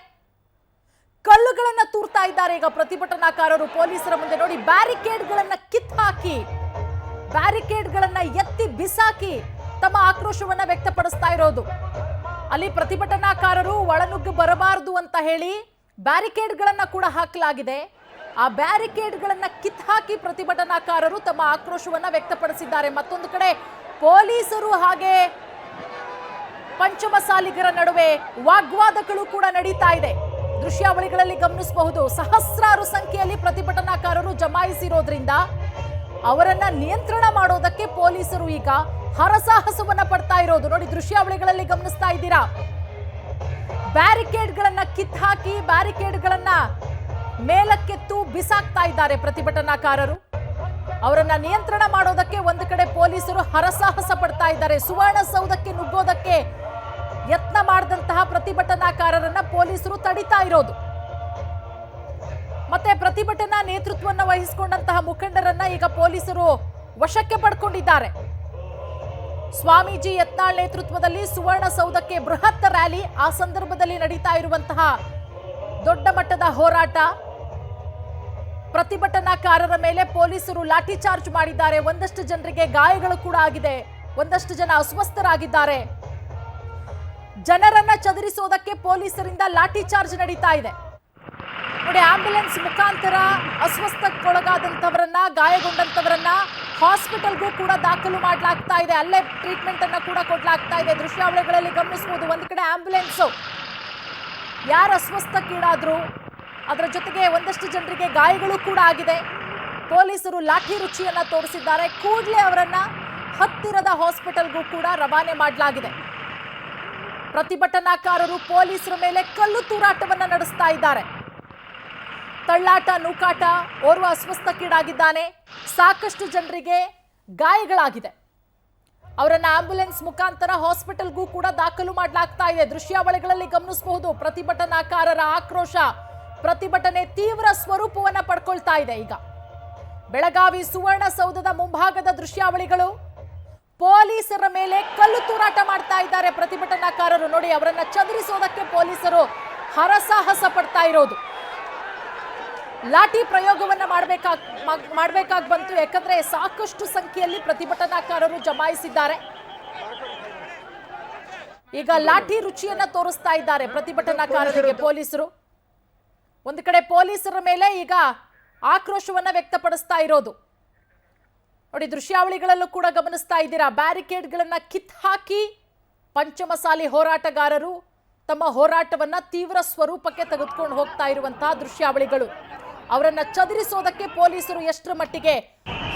ಕಲ್ಲುಗಳನ್ನ ತೂರ್ತಾ ಇದ್ದಾರೆ ಈಗ ಪ್ರತಿಭಟನಾಕಾರರು ಪೊಲೀಸರ ಮುಂದೆ. ನೋಡಿ, ಬ್ಯಾರಿಕೇಡ್ಗಳನ್ನ ಕಿತ್ತಾಕಿ, ಬ್ಯಾರಿಕೇಡ್ಗಳನ್ನ ಎತ್ತಿ ಬಿಸಾಕಿ ತಮ್ಮ ಆಕ್ರೋಶವನ್ನ ವ್ಯಕ್ತಪಡಿಸ್ತಾ ಇರೋದು. ಅಲ್ಲಿ ಪ್ರತಿಭಟನಾಕಾರರು ಒಳನುಗ್ಗು ಬರಬಾರದು ಅಂತ ಹೇಳಿ ಬ್ಯಾರಿಕೇಡ್ಗಳನ್ನ ಕೂಡ ಹಾಕಲಾಗಿದೆ. ಆ ಬ್ಯಾರಿಕೇಡ್ಗಳನ್ನ ಕಿತ್ತಾಕಿ ಪ್ರತಿಭಟನಾಕಾರರು ತಮ್ಮ ಆಕ್ರೋಶವನ್ನ ವ್ಯಕ್ತಪಡಿಸಿದ್ದಾರೆ. ಮತ್ತೊಂದು ಕಡೆ ಪೊಲೀಸರು ಹಾಗೆ ಪಂಚಮಸಾಲಿಗರ ನಡುವೆ ವಾಗ್ವಾದಗಳು ಕೂಡ ನಡೀತಾ ಇದೆ. ದೃಶ್ಯಾವಳಿಗಳಲ್ಲಿ ಗಮನಿಸಬಹುದು, ಸಹಸ್ರಾರು ಸಂಖ್ಯೆಯಲ್ಲಿ ಪ್ರತಿಭಟನಾಕಾರರು ಜಮಾಯಿಸಿರೋದ್ರಿಂದ ಅವರನ್ನ ನಿಯಂತ್ರಣ ಮಾಡೋದಕ್ಕೆ ಪೊಲೀಸರು ಈಗ ಹರಸಾಹಸವನ್ನ ಪಡ್ತಾ ಇರೋದು. ನೋಡಿ, ದೃಶ್ಯಾವಳಿಗಳಲ್ಲಿ ಗಮನಿಸ್ತಾ ಇದ್ದೀರಾ, ಬ್ಯಾರಿಕೇಡ್ಗಳನ್ನ ಕಿತ್ತಾಕಿ ಬ್ಯಾರಿಕೇಡ್ಗಳನ್ನ ಮೇಲಕ್ಕೆತ್ತು ಬಿಸಾಕ್ತಾ ಇದ್ದಾರೆ ಪ್ರತಿಭಟನಾಕಾರರು. ಅವರನ್ನ ನಿಯಂತ್ರಣ ಮಾಡೋದಕ್ಕೆ ಒಂದು ಕಡೆ ಪೊಲೀಸರು ಹರಸಾಹಸ ಪಡ್ತಾ ಇದ್ದಾರೆ. ಸುವರ್ಣಸೌಧಕ್ಕೆ ನುಗ್ಗೋದಕ್ಕೆ ಯತ್ನ ಮಾಡಿದಂತಹ ಪ್ರತಿಭಟನಾಕಾರರನ್ನ ಪೊಲೀಸರು ತಡಿತಾ ಇರೋದು. ಮತ್ತೆ ಪ್ರತಿಭಟನಾ ನೇತೃತ್ವವನ್ನು ವಹಿಸಿಕೊಂಡಂತಹ ಮುಖಂಡರನ್ನ ಈಗ ಪೊಲೀಸರು ವಶಕ್ಕೆ ಪಡ್ಕೊಂಡಿದ್ದಾರೆ. ಸ್ವಾಮೀಜಿ ಯತ್ನಾಳ್ ನೇತೃತ್ವದಲ್ಲಿ ಸುವರ್ಣಸೌಧಕ್ಕೆ ಬೃಹತ್ ರ್ಯಾಲಿ, ಆ ಸಂದರ್ಭದಲ್ಲಿ ನಡೀತಾ ಇರುವಂತಹ ದೊಡ್ಡ ಮಟ್ಟದ ಹೋರಾಟ. ಪ್ರತಿಭಟನಾಕಾರರ ಮೇಲೆ ಪೊಲೀಸರು ಲಾಠಿ ಚಾರ್ಜ್ ಮಾಡಿದ್ದಾರೆ. ಒಂದಷ್ಟು ಜನರಿಗೆ ಗಾಯಗಳು ಕೂಡ ಆಗಿದೆ, ಒಂದಷ್ಟು ಜನ ಅಸ್ವಸ್ಥರಾಗಿದ್ದಾರೆ. ಜನರನ್ನ ಚದುರಿಸೋದಕ್ಕೆ ಪೊಲೀಸರಿಂದ ಲಾಠಿ ಚಾರ್ಜ್ ನಡೀತಾ ಇದೆ. ನೋಡಿ, ಆಂಬ್ಯುಲೆನ್ಸ್ ಮುಖಾಂತರ ಅಸ್ವಸ್ಥಕ್ಕೊಳಗಾದಂತವರನ್ನ, ಗಾಯಗೊಂಡಂತವರನ್ನ ಹಾಸ್ಪಿಟಲ್ಗೂ ಕೂಡ ದಾಖಲು ಮಾಡಲಾಗ್ತಾ ಇದೆ. ಅಲ್ಲೇ ಟ್ರೀಟ್ಮೆಂಟ್ ಅನ್ನ ಕೂಡ ಕೊಡ್ಲಾಗ್ತಾ ಇದೆ. ದೃಶ್ಯಾವಳಿಗಳಲ್ಲಿ ಗಮನಿಸಬಹುದು, ಒಂದು ಕಡೆ ಆಂಬ್ಯುಲೆನ್ಸ್ ಯಾರು ಅಸ್ವಸ್ಥಕ್ಕೀಡಾದ್ರು, ಅದರ ಜೊತೆಗೆ ಒಂದಷ್ಟು ಜನರಿಗೆ ಗಾಯಗಳು ಕೂಡ ಆಗಿದೆ. ಪೊಲೀಸರು ಲಾಠಿ ರುಚಿಯನ್ನ ತೋರಿಸಿದ್ದಾರೆ. ಕೂಡಲೇ ಅವರನ್ನ ಹತ್ತಿರದ ಹಾಸ್ಪಿಟಲ್ಗೂ ಕೂಡ ರವಾನೆ ಮಾಡಲಾಗಿದೆ. ಪ್ರತಿಭಟನಾಕಾರರು ಪೊಲೀಸರ ಮೇಲೆ ಕಲ್ಲು ತೂರಾಟವನ್ನ ನಡೆಸ್ತಾ ಇದ್ದಾರೆ. ತಳ್ಳಾಟ, ನೂಕಾಟ, ಓರ್ವ ಅಸ್ವಸ್ಥಕ್ಕೀಡಾಗಿದ್ದಾನೆ. ಸಾಕಷ್ಟು ಜನರಿಗೆ ಗಾಯಗಳಾಗಿದೆ. ಅವರನ್ನ ಆಂಬ್ಯುಲೆನ್ಸ್ ಮುಖಾಂತರ ಹಾಸ್ಪಿಟಲ್ಗೂ ಕೂಡ ದಾಖಲು ಮಾಡಲಾಗ್ತಾ ಇದೆ. ದೃಶ್ಯಾವಳಿಗಳಲ್ಲಿ ಗಮನಿಸಬಹುದು, ಪ್ರತಿಭಟನಾಕಾರರ ಆಕ್ರೋಶ, ಪ್ರತಿಭಟನೆ ತೀವ್ರ ಸ್ವರೂಪವನ್ನ ಪಡ್ಕೊಳ್ತಾ ಇದೆ. ಈಗ ಬೆಳಗಾವಿ ಸುವರ್ಣಸೌಧದ ಮುಂಭಾಗದ ದೃಶ್ಯಾವಳಿಗಳು. ಪೊಲೀಸರ ಮೇಲೆ ಕಲ್ಲು ತೂರಾಟ ಮಾಡ್ತಾ ಇದ್ದಾರೆ ಪ್ರತಿಭಟನಾಕಾರರು. ನೋಡಿ, ಅವರನ್ನ ಚದುರಿಸೋದಕ್ಕೆ ಪೊಲೀಸರು ಹರಸಾಹಸ ಪಡ್ತಾ ಇರೋದು. ಲಾಠಿ ಪ್ರಯೋಗವನ್ನ ಮಾಡಬೇಕಾಗಿ ಬಂತು. ಯಾಕಂದ್ರೆ ಸಾಕಷ್ಟು ಸಂಖ್ಯೆಯಲ್ಲಿ ಪ್ರತಿಭಟನಾಕಾರರು ಜಮಾಯಿಸಿದ್ದಾರೆ. ಈಗ ಲಾಠಿ ರುಚಿಯನ್ನ ತೋರಿಸ್ತಾ ಇದ್ದಾರೆ ಪ್ರತಿಭಟನಾಕಾರರಿಗೆ ಪೊಲೀಸರು. ಒಂದು ಕಡೆ ಪೊಲೀಸರ ಮೇಲೆ ಈಗ ಆಕ್ರೋಶವನ್ನ ವ್ಯಕ್ತಪಡಿಸ್ತಾ ಇರೋದು ನೋಡಿ. ದೃಶ್ಯಾವಳಿಗಳಲ್ಲೂ ಕೂಡ ಗಮನಿಸ್ತಾ ಇದ್ದೀರಾ. ಬ್ಯಾರಿಕೇಡ್ಗಳನ್ನ ಕಿತ್ ಹಾಕಿ ಪಂಚಮಸಾಲಿ ಹೋರಾಟಗಾರರು ತಮ್ಮ ಹೋರಾಟವನ್ನ ತೀವ್ರ ಸ್ವರೂಪಕ್ಕೆ ತೆಗೆದುಕೊಂಡು ಹೋಗ್ತಾ ಇರುವಂತಹ ದೃಶ್ಯಾವಳಿಗಳು. ಅವರನ್ನ ಚದುರಿಸೋದಕ್ಕೆ ಪೊಲೀಸರು ಎಷ್ಟರ ಮಟ್ಟಿಗೆ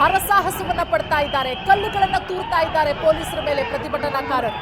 ಹರಸಾಹಸವನ್ನ ಪಡ್ತಾ ಇದ್ದಾರೆ, ಕಲ್ಲುಗಳನ್ನ ತೂರ್ತಾ ಇದ್ದಾರೆ ಪೊಲೀಸರ ಮೇಲೆ ಪ್ರತಿಭಟನಾಕಾರರು.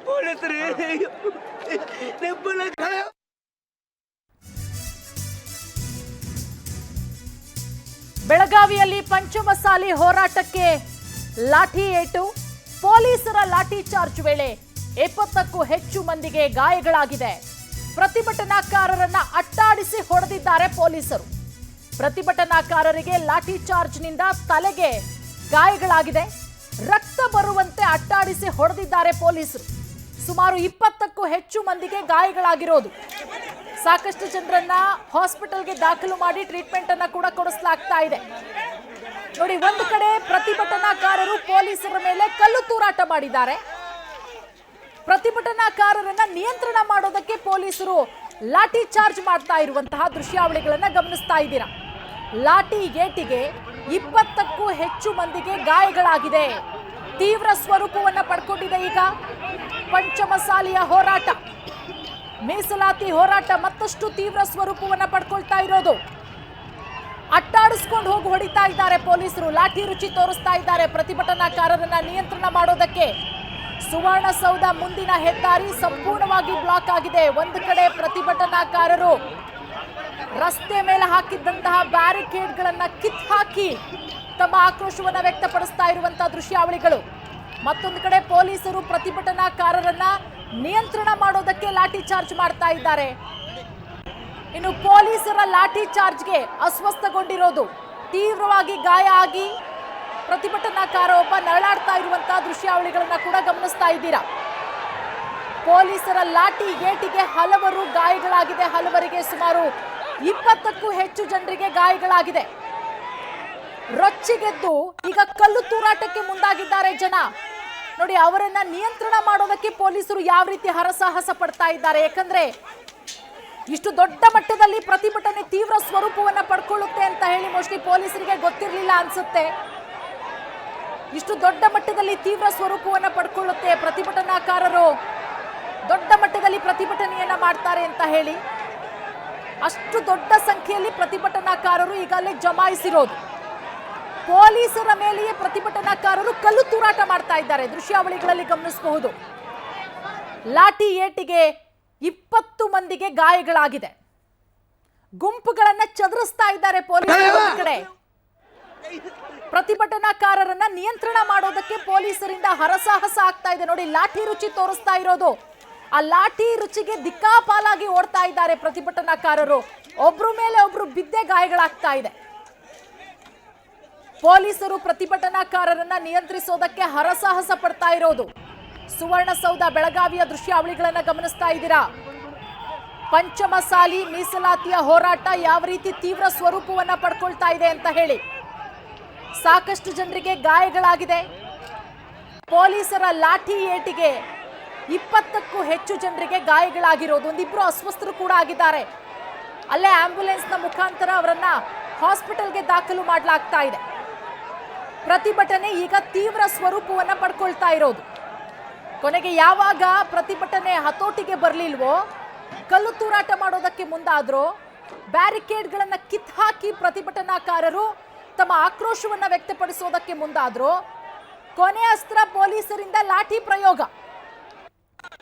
ಪೊಲೀಸರು ಬೆಳಗಾವಿಯಲ್ಲಿ ಪಂಚಮಸಾಲಿ ಹೋರಾಟಕ್ಕೆ ಲಾಠಿ ಏಟು, ಪೊಲೀಸರ ಲಾಠಿ ಚಾರ್ಜ್ ವೇಳೆ 70ಕ್ಕೂ ಹೆಚ್ಚು ಮಂದಿಗೆ ಗಾಯಗಳಾಗಿದೆ. ಪ್ರತಿಭಟನಾಕಾರರನ್ನ ಅಟ್ಟಾಡಿಸಿ ಹೊಡೆದಿದ್ದಾರೆ ಪೊಲೀಸರು. ಪ್ರತಿಭಟನಾಕಾರರಿಗೆ ಲಾಠಿ ಚಾರ್ಜ್ನಿಂದ ತಲೆಗೆ ಗಾಯಗಳಾಗಿದೆ. ರಕ್ತ ಬರುವಂತೆ ಅಟ್ಟಾಡಿಸಿ ಹೊಡೆದಿದ್ದಾರೆ ಪೊಲೀಸರು. ಸುಮಾರು 20ಕ್ಕೂ ಹೆಚ್ಚು ಮಂದಿಗೆ ಗಾಯಗಳಾಗಿರೋದು. ಸಾಕಷ್ಟು ಜನರನ್ನ ಹಾಸ್ಪಿಟಲ್ಗೆ ದಾಖಲು ಮಾಡಿ ಟ್ರೀಟ್ಮೆಂಟ್ ಅನ್ನ ಕೂಡ ಕೊಡಿಸಲಾಗ್ತಾ ಇದೆ. ನೋಡಿ, ಒಂದು ಕಡೆ ಪ್ರತಿಭಟನಾಕಾರರು ಪೊಲೀಸರ ಮೇಲೆ ಕಲ್ಲು ತೂರಾಟ ಮಾಡಿದ್ದಾರೆ. ಪ್ರತಿಭಟನಾಕಾರರನ್ನ ನಿಯಂತ್ರಣ ಮಾಡೋದಕ್ಕೆ ಪೊಲೀಸರು ಲಾಠಿ ಚಾರ್ಜ್ ಮಾಡ್ತಾ ಇರುವಂತಹ ದೃಶ್ಯಾವಳಿಗಳನ್ನ ಗಮನಿಸ್ತಾ ಇದ್ದೀರಾ. ಲಾಠಿ ಏಟಿಗೆ 20ಕ್ಕೂ ಹೆಚ್ಚು ಮಂದಿಗೆ ಗಾಯಗಳಾಗಿದೆ. ತೀವ್ರ ಸ್ವರೂಪವನ್ನ ಪಡ್ಕೊಂಡಿದೆ ಈಗ ಪಂಚಮಸಾಲಿಯ ಹೋರಾಟ. ಮೀಸಲಾತಿ ಹೋರಾಟ ಮತ್ತಷ್ಟು ತೀವ್ರ ಸ್ವರೂಪವನ್ನ ಪಡ್ಕೊಳ್ತಾ ಇರೋದು. ಅಟ್ಟಾಡಿಸ್ಕೊಂಡು ಹೋಗಿ ಹೊಡಿತಾ ಇದ್ದಾರೆ ಪೊಲೀಸರು. ಲಾಠಿ ರುಚಿ ತೋರಿಸ್ತಾ ಇದ್ದಾರೆ ಪ್ರತಿಭಟನಾಕಾರರನ್ನ ನಿಯಂತ್ರಣ ಮಾಡೋದಕ್ಕೆ. ಸುವರ್ಣಸೌಧ ಮುಂದಿನ ಹೆದ್ದಾರಿ ಸಂಪೂರ್ಣವಾಗಿ ಬ್ಲಾಕ್ ಆಗಿದೆ. ಒಂದು ಕಡೆ ಪ್ರತಿಭಟನಾಕಾರರು ರಸ್ತೆ ಮೇಲೆ ಹಾಕಿದ್ದಂತಹ ಬ್ಯಾರಿಕೇಡ್ಗಳನ್ನ ಕಿತ್ ಹಾಕಿ ತಮ್ಮ ಆಕ್ರೋಶವನ್ನ ವ್ಯಕ್ತಪಡಿಸ್ತಾ ಇರುವಂತಹ ದೃಶ್ಯಾವಳಿಗಳು. ಮತ್ತೊಂದು ಕಡೆ ಪೊಲೀಸರು ಪ್ರತಿಭಟನಾಕಾರರನ್ನ ನಿಯಂತ್ರಣ ಮಾಡೋದಕ್ಕೆ ಲಾಠಿ ಚಾರ್ಜ್ ಮಾಡ್ತಾ ಇದ್ದಾರೆ. ಇನ್ನು ಪೊಲೀಸರ ಲಾಠಿ ಚಾರ್ಜ್ಗೆ ಅಸ್ವಸ್ಥಗೊಂಡಿರೋದು, ತೀವ್ರವಾಗಿ ಗಾಯ ಆಗಿ ಪ್ರತಿಭಟನಾಕಾರ ಒಬ್ಬ ನರಳಾಡ್ತಾ ಇರುವಂತಹ ದೃಶ್ಯಾವಳಿಗಳನ್ನ ಕೂಡ ಗಮನಿಸ್ತಾ ಇದ್ದೀರಾ. ಪೊಲೀಸರ ಲಾಠಿ ಏಟಿಗೆ ಹಲವರು ಗಾಯಗಳಾಗಿದೆ. ಹಲವರಿಗೆ ಸುಮಾರು 20ಕ್ಕೂ ಹೆಚ್ಚು ಜನರಿಗೆ ಗಾಯಗಳಾಗಿದೆ. ರೊಚ್ಚಿಗೆದ್ದು ಈಗ ಕಲ್ಲು ತೂರಾಟಕ್ಕೆ ಮುಂದಾಗಿದ್ದಾರೆ ಜನ. ನೋಡಿ, ಅವರನ್ನ ನಿಯಂತ್ರಣ ಮಾಡೋದಕ್ಕೆ ಪೊಲೀಸರು ಯಾವ ರೀತಿ ಹರಸಾಹಸ ಪಡ್ತಾ ಇದ್ದಾರೆ. ಯಾಕಂದ್ರೆ ಇಷ್ಟು ದೊಡ್ಡ ಮಟ್ಟದಲ್ಲಿ ಪ್ರತಿಭಟನೆ ತೀವ್ರ ಸ್ವರೂಪವನ್ನ ಪಡ್ಕೊಳ್ಳುತ್ತೆ ಅಂತ ಹೇಳಿ ಮೋಸ್ಟ್ಲಿ ಪೊಲೀಸರಿಗೆ ಗೊತ್ತಿರಲಿಲ್ಲ ಅನ್ಸುತ್ತೆ. ಇಷ್ಟು ದೊಡ್ಡ ಮಟ್ಟದಲ್ಲಿ ತೀವ್ರ ಸ್ವರೂಪವನ್ನ ಪಡ್ಕೊಳ್ಳುತ್ತೆ, ಪ್ರತಿಭಟನಾಕಾರರು ದೊಡ್ಡ ಮಟ್ಟದಲ್ಲಿ ಪ್ರತಿಭಟನೆಯನ್ನ ಮಾಡ್ತಾರೆ ಅಂತ ಹೇಳಿ ಅಷ್ಟು ದೊಡ್ಡ ಸಂಖ್ಯೆಯಲ್ಲಿ ಪ್ರತಿಭಟನಾಕಾರರು ಈಗಲೇ ಜಮಾಯಿಸಿರೋದು. ಪೊಲೀಸರ ಮೇಲೆಯೇ ಪ್ರತಿಭಟನಾಕಾರರು ಕಲ್ಲು ತೂರಾಟ ಮಾಡ್ತಾ ಇದ್ದಾರೆ. ದೃಶ್ಯಾವಳಿಗಳಲ್ಲಿ ಗಮನಿಸಬಹುದು. ಲಾಠಿ ಏಟಿಗೆ 20 ಮಂದಿಗೆ ಗಾಯಗಳಾಗಿದೆ. ಗುಂಪುಗಳನ್ನ ಚದುರಿಸ್ತಾ ಇದ್ದಾರೆ ಪೊಲೀಸರು. ಒಂದು ಕಡೆ ಪ್ರತಿಭಟನಾಕಾರರನ್ನ ನಿಯಂತ್ರಣ ಮಾಡೋದಕ್ಕೆ ಪೊಲೀಸರಿಂದ ಹರಸಾಹಸ ಆಗ್ತಾ ಇದೆ. ನೋಡಿ, ಲಾಠಿ ರುಚಿ ತೋರಿಸ್ತಾ ಇರೋದು. ಆ ಲಾಠಿ ರುಚಿಗೆ ದಿಕ್ಕಾಪಾಲಾಗಿ ಓಡ್ತಾ ಇದ್ದಾರೆ ಪ್ರತಿಭಟನಾಕಾರರು. ಒಬ್ರು ಮೇಲೆ ಒಬ್ರು ಬಿದ್ದೆ ಗಾಯಗಳಾಗ್ತಾ ಇದೆ. ಪೊಲೀಸರು ಪ್ರತಿಭಟನಾಕಾರರನ್ನ ನಿಯಂತ್ರಿಸೋದಕ್ಕೆ ಹರಸಾಹಸ ಪಡ್ತಾ ಇರೋದು. ಸುವರ್ಣಸೌಧ ಬೆಳಗಾವಿಯ ದೃಶ್ಯಾವಳಿಗಳನ್ನ ಗಮನಿಸ್ತಾ ಇದ್ದೀರಾ. ಪಂಚಮಸಾಲಿ ಮೀಸಲಾತಿಯ ಹೋರಾಟ ಯಾವ ರೀತಿ ತೀವ್ರ ಸ್ವರೂಪವನ್ನ ಪಡ್ಕೊಳ್ತಾ ಇದೆ ಅಂತ ಹೇಳಿ ಸಾಕಷ್ಟು ಜನರಿಗೆ ಗಾಯಗಳಾಗಿದೆ. ಪೊಲೀಸರ ಲಾಠಿ ಏಟಿಗೆ 20ಕ್ಕೂ ಹೆಚ್ಚು ಜನರಿಗೆ ಗಾಯಗಳಾಗಿರೋದು. ಒಂದಿಬ್ರು ಅಸ್ವಸ್ಥರು ಕೂಡ ಆಗಿದ್ದಾರೆ. ಅಲ್ಲೇ ಆಂಬ್ಯುಲೆನ್ಸ್ನ ಮುಖಾಂತರ ಅವರನ್ನ ಹಾಸ್ಪಿಟಲ್ಗೆ ದಾಖಲು ಮಾಡಲಾಗ್ತಾ ಇದೆ. ಪ್ರತಿಭಟನೆ ಈಗ ತೀವ್ರ ಸ್ವರೂಪವನ್ನ ಪಡ್ಕೊಳ್ತಾ ಇರೋದು. ಕೊನೆಗೆ ಯಾವಾಗ ಪ್ರತಿಭಟನೆ ಹತೋಟಿಗೆ ಬರಲಿಲ್ವೋ, ಕಲ್ಲು ತೂರಾಟ ಮಾಡೋದಕ್ಕೆ ಮುಂದಾದ್ರೋ, ಬ್ಯಾರಿಕೇಡ್ಗಳನ್ನ ಕಿತ್ ಹಾಕಿ ಪ್ರತಿಭಟನಾಕಾರರು ತಮ್ಮ ಆಕ್ರೋಶವನ್ನ ವ್ಯಕ್ತಪಡಿಸೋದಕ್ಕೆ ಮುಂದಾದ್ರೋ, ಕೊನೆ ಅಸ್ತ್ರ ಪೊಲೀಸರಿಂದ ಲಾಠಿ ಪ್ರಯೋಗ.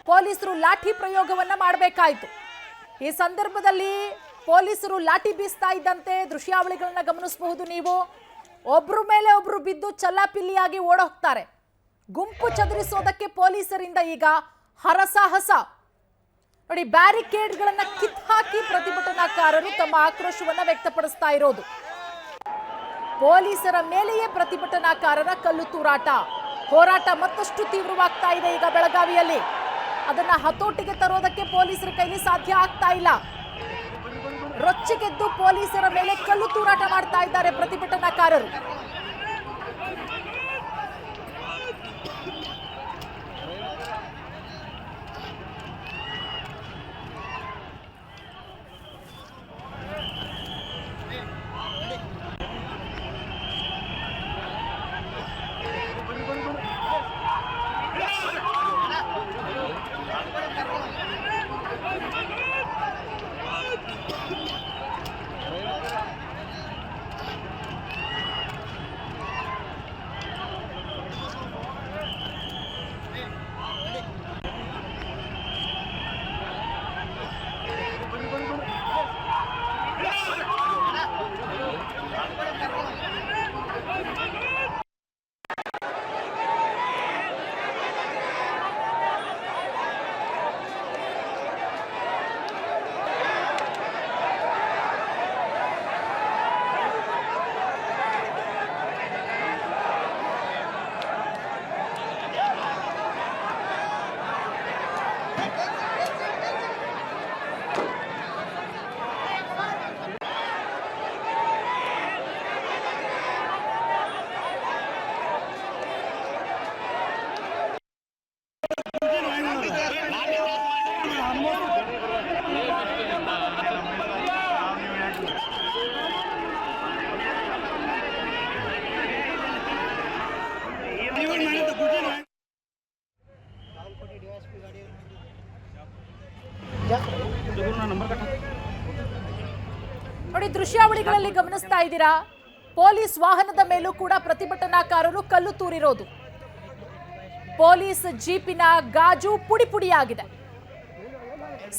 ಪೊಲೀಸರು ಲಾಠಿ ಪ್ರಯೋಗವನ್ನ ಮಾಡಬೇಕಾಯಿತು. ಈ ಸಂದರ್ಭದಲ್ಲಿ ಪೊಲೀಸರು ಲಾಠಿ ಬೀಸ್ತಾ ಇದ್ದಂತೆ ದೃಶ್ಯಾವಳಿಗಳನ್ನ ಗಮನಿಸಬಹುದು ನೀವು. ಒಬ್ರ ಮೇಲೆ ಒಬ್ರು ಬಿದ್ದು ಚಲ್ಲಾಪಿಲ್ಲಿಯಾಗಿ ಓಡೋಗ್ತಾರೆ. ಗುಂಪು ಚದುರಿಸೋದಕ್ಕೆ ಪೊಲೀಸರಿಂದ ಈಗ ಹರಸಾಹಸ. ನೋಡಿ, ಬ್ಯಾರಿಕೇಡ್ಗಳನ್ನ ಕಿತ್ ಹಾಕಿ ಪ್ರತಿಭಟನಾಕಾರರು ತಮ್ಮ ಆಕ್ರೋಶವನ್ನ ವ್ಯಕ್ತಪಡಿಸ್ತಾ ಇರೋದು. ಪೊಲೀಸರ ಮೇಲೆಯೇ ಪ್ರತಿಭಟನಾಕಾರರ ಕಲ್ಲು ತೂರಾಟ. ಹೋರಾಟ ಮತ್ತಷ್ಟು ತೀವ್ರವಾಗ್ತಾ ಇದೆ ಈಗ ಬೆಳಗಾವಿಯಲ್ಲಿ. ಅದನ್ನ ಹತೋಟಿಗೆ ತರೋದಕ್ಕೆ ಪೊಲೀಸರ ಕೈಲಿ ಸಾಧ್ಯ ಆಗ್ತಾ ಇಲ್ಲ. ರೊಚ್ಚಿಗೆದ್ದು ಪೊಲೀಸರ ಮೇಲೆ ಕಲ್ಲು ತೂರಾಟ ಮಾಡ್ತಾ ಇದ್ದಾರೆ ಪ್ರತಿಭಟನಾಕಾರರು. ನೋಡಿ, ದೃಶ್ಯಾವಳಿಗಳಲ್ಲಿ ಗಮನಿಸ್ತಾ ಇದ್ದೀರಾ, ಪೊಲೀಸ್ ವಾಹನದ ಮೇಲೂ ಕೂಡ ಪ್ರತಿಭಟನಾಕಾರರು ಕಲ್ಲು ತೂರಿರೋದು. ಪೊಲೀಸ್ ಜೀಪಿನ ಗಾಜು ಪುಡಿ ಪುಡಿಯಾಗಿದೆ.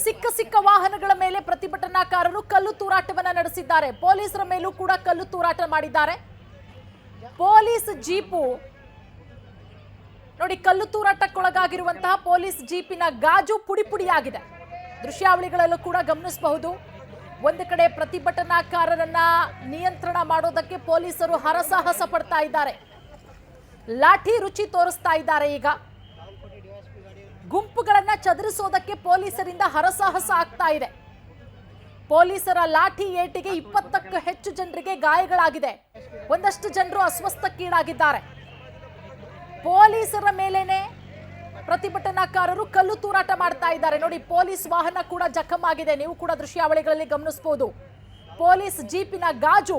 ಸಿಕ್ಕ ಸಿಕ್ಕ ವಾಹನಗಳ ಮೇಲೆ ಪ್ರತಿಭಟನಾಕಾರರು ಕಲ್ಲು ತೂರಾಟವನ್ನ ನಡೆಸಿದ್ದಾರೆ. ಪೊಲೀಸರ ಮೇಲೂ ಕೂಡ ಕಲ್ಲು ತೂರಾಟ ಮಾಡಿದ್ದಾರೆ. ಪೊಲೀಸ್ ಜೀಪು ನೋಡಿ, ಕಲ್ಲು ತೂರಾಟಕ್ಕೊಳಗಾಗಿರುವಂತಹ ಪೊಲೀಸ್ ಜೀಪಿನ ಗಾಜು ಪುಡಿ ಪುಡಿಯಾಗಿದೆ. ದೃಶ್ಯಾವಳಿಗಳಲ್ಲೂ ಕೂಡ ಗಮನಿಸಬಹುದು. ಒಂದು ಕಡೆ ಪ್ರತಿಭಟನಾಕಾರರನ್ನ ನಿಯಂತ್ರಣ ಮಾಡೋದಕ್ಕೆ ಪೊಲೀಸರು ಹರಸಾಹಸ ಪಡ್ತಾ ಇದ್ದಾರೆ. ಲಾಠಿ ರುಚಿ ತೋರಿಸ್ತಾ ಇದ್ದಾರೆ. ಈಗ ಗುಂಪುಗಳನ್ನ ಚದುರಿಸೋದಕ್ಕೆ ಪೊಲೀಸರಿಂದ ಹರಸಾಹಸ ಆಗ್ತಾ ಇದೆ. ಪೊಲೀಸರ ಲಾಠಿ ಏಟಿಗೆ 20ಕ್ಕೂ ಹೆಚ್ಚು ಜನರಿಗೆ ಗಾಯಗಳಾಗಿದೆ. ಒಂದಷ್ಟು ಜನರು ಅಸ್ವಸ್ಥಕ್ಕೀಡಾಗಿದ್ದಾರೆ. ಪೊಲೀಸರ ಮೇಲೇನೆ ಪ್ರತಿಭಟನಾಕಾರರು ಕಲ್ಲು ತೂರಾಟ ಮಾಡ್ತಾ ಇದ್ದಾರೆ. ನೋಡಿ, ಪೊಲೀಸ್ ವಾಹನ ಕೂಡ ಜಖಮ್ ಆಗಿದೆ. ನೀವು ಕೂಡ ದೃಶ್ಯಾವಳಿಗಳಲ್ಲಿ ಗಮನಿಸಬಹುದು. ಪೊಲೀಸ್ ಜೀಪಿನ ಗಾಜು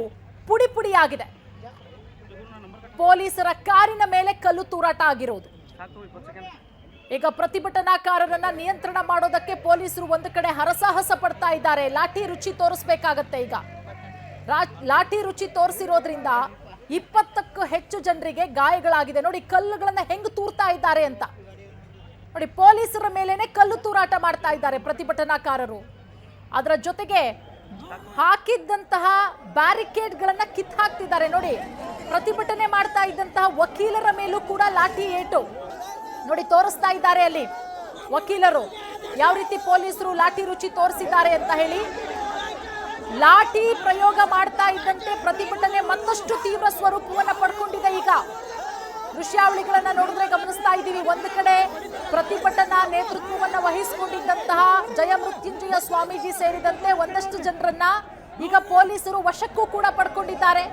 ಪುಡಿ ಪುಡಿಯಾಗಿದೆ. ಪೊಲೀಸರ ಕಾರಿನ ಮೇಲೆ ಕಲ್ಲು ತೂರಾಟ ಆಗಿರೋದು. ಈಗ ಪ್ರತಿಭಟನಾಕಾರರನ್ನ ನಿಯಂತ್ರಣ ಮಾಡೋದಕ್ಕೆ ಪೊಲೀಸರು ಒಂದು ಕಡೆ ಹರಸಾಹಸ ಪಡ್ತಾ ಇದ್ದಾರೆ. ಲಾಠಿ ರುಚಿ ತೋರಿಸ್ಬೇಕಾಗತ್ತೆ. ಈಗ ಲಾಠಿ ರುಚಿ ತೋರಿಸಿರೋದ್ರಿಂದ 20ಕ್ಕೂ ಹೆಚ್ಚು ಜನರಿಗೆ ಗಾಯಗಳಾಗಿದೆ. ನೋಡಿ, ಕಲ್ಲುಗಳನ್ನ ಹೆಂಗ್ ತೂರ್ತಾ ಇದ್ದಾರೆ ಅಂತ. ನೋಡಿ, ಪೊಲೀಸರ ಮೇಲೇನೆ ಕಲ್ಲು ತೂರಾಟ ಮಾಡ್ತಾ ಇದ್ದಾರೆ ಪ್ರತಿಭಟನಾಕಾರರು. ಅದರ ಜೊತೆಗೆ ಹಾಕಿದ್ದಂತಹ ಬ್ಯಾರಿಕೇಡ್ಗಳನ್ನ ಕಿತ್ತು ಹಾಕ್ತಿದ್ದಾರೆ. ನೋಡಿ, ಪ್ರತಿಭಟನೆ ಮಾಡ್ತಾ ಇದ್ದಂತಹ ವಕೀಲರ ಮೇಲೂ ಕೂಡ ಲಾಠಿ ಏಟು ನೋಡಿ ತೋರಿಸ್ತಾ ಇದ್ದಾರೆ. ಅಲ್ಲಿ ವಕೀಲರು ಯಾವ ರೀತಿ ಪೊಲೀಸರು ಲಾಠಿ ರುಚಿ ತೋರಿಸಿದ್ದಾರೆ ಅಂತ ಹೇಳಿ. ಲಾಠಿ ಪ್ರಯೋಗ ಮಾಡ್ತಾ ಇದ್ದಂತೆ ಪ್ರತಿಭಟನೆ ಮತ್ತಷ್ಟು ತೀವ್ರ ಸ್ವರೂಪವನ್ನ ಪಡ್ಕೊಂಡಿದೆ. ಈಗ ದೃಶ್ಯಾವಳಿಗಳನ್ನ ನೋಡಿದ್ರೆ ಗಮನಿಸ್ತಾ ಇದ್ದೀವಿ. ಒಂದು ಕಡೆ ಪ್ರತಿಭಟನಾ ನೇತೃತ್ವವನ್ನ ವಹಿಸಿಕೊಂಡಿದ್ದಂತಹ ಜಯಮೃತ್ಯುಂಜಯ ಸ್ವಾಮೀಜಿ ಸೇರಿದಂತೆ ಒಂದಷ್ಟು ಜನರನ್ನ ಈಗ ಪೊಲೀಸರು ವಶಕ್ಕೂ ಕೂಡ ಪಡ್ಕೊಂಡಿದ್ದಾರೆ.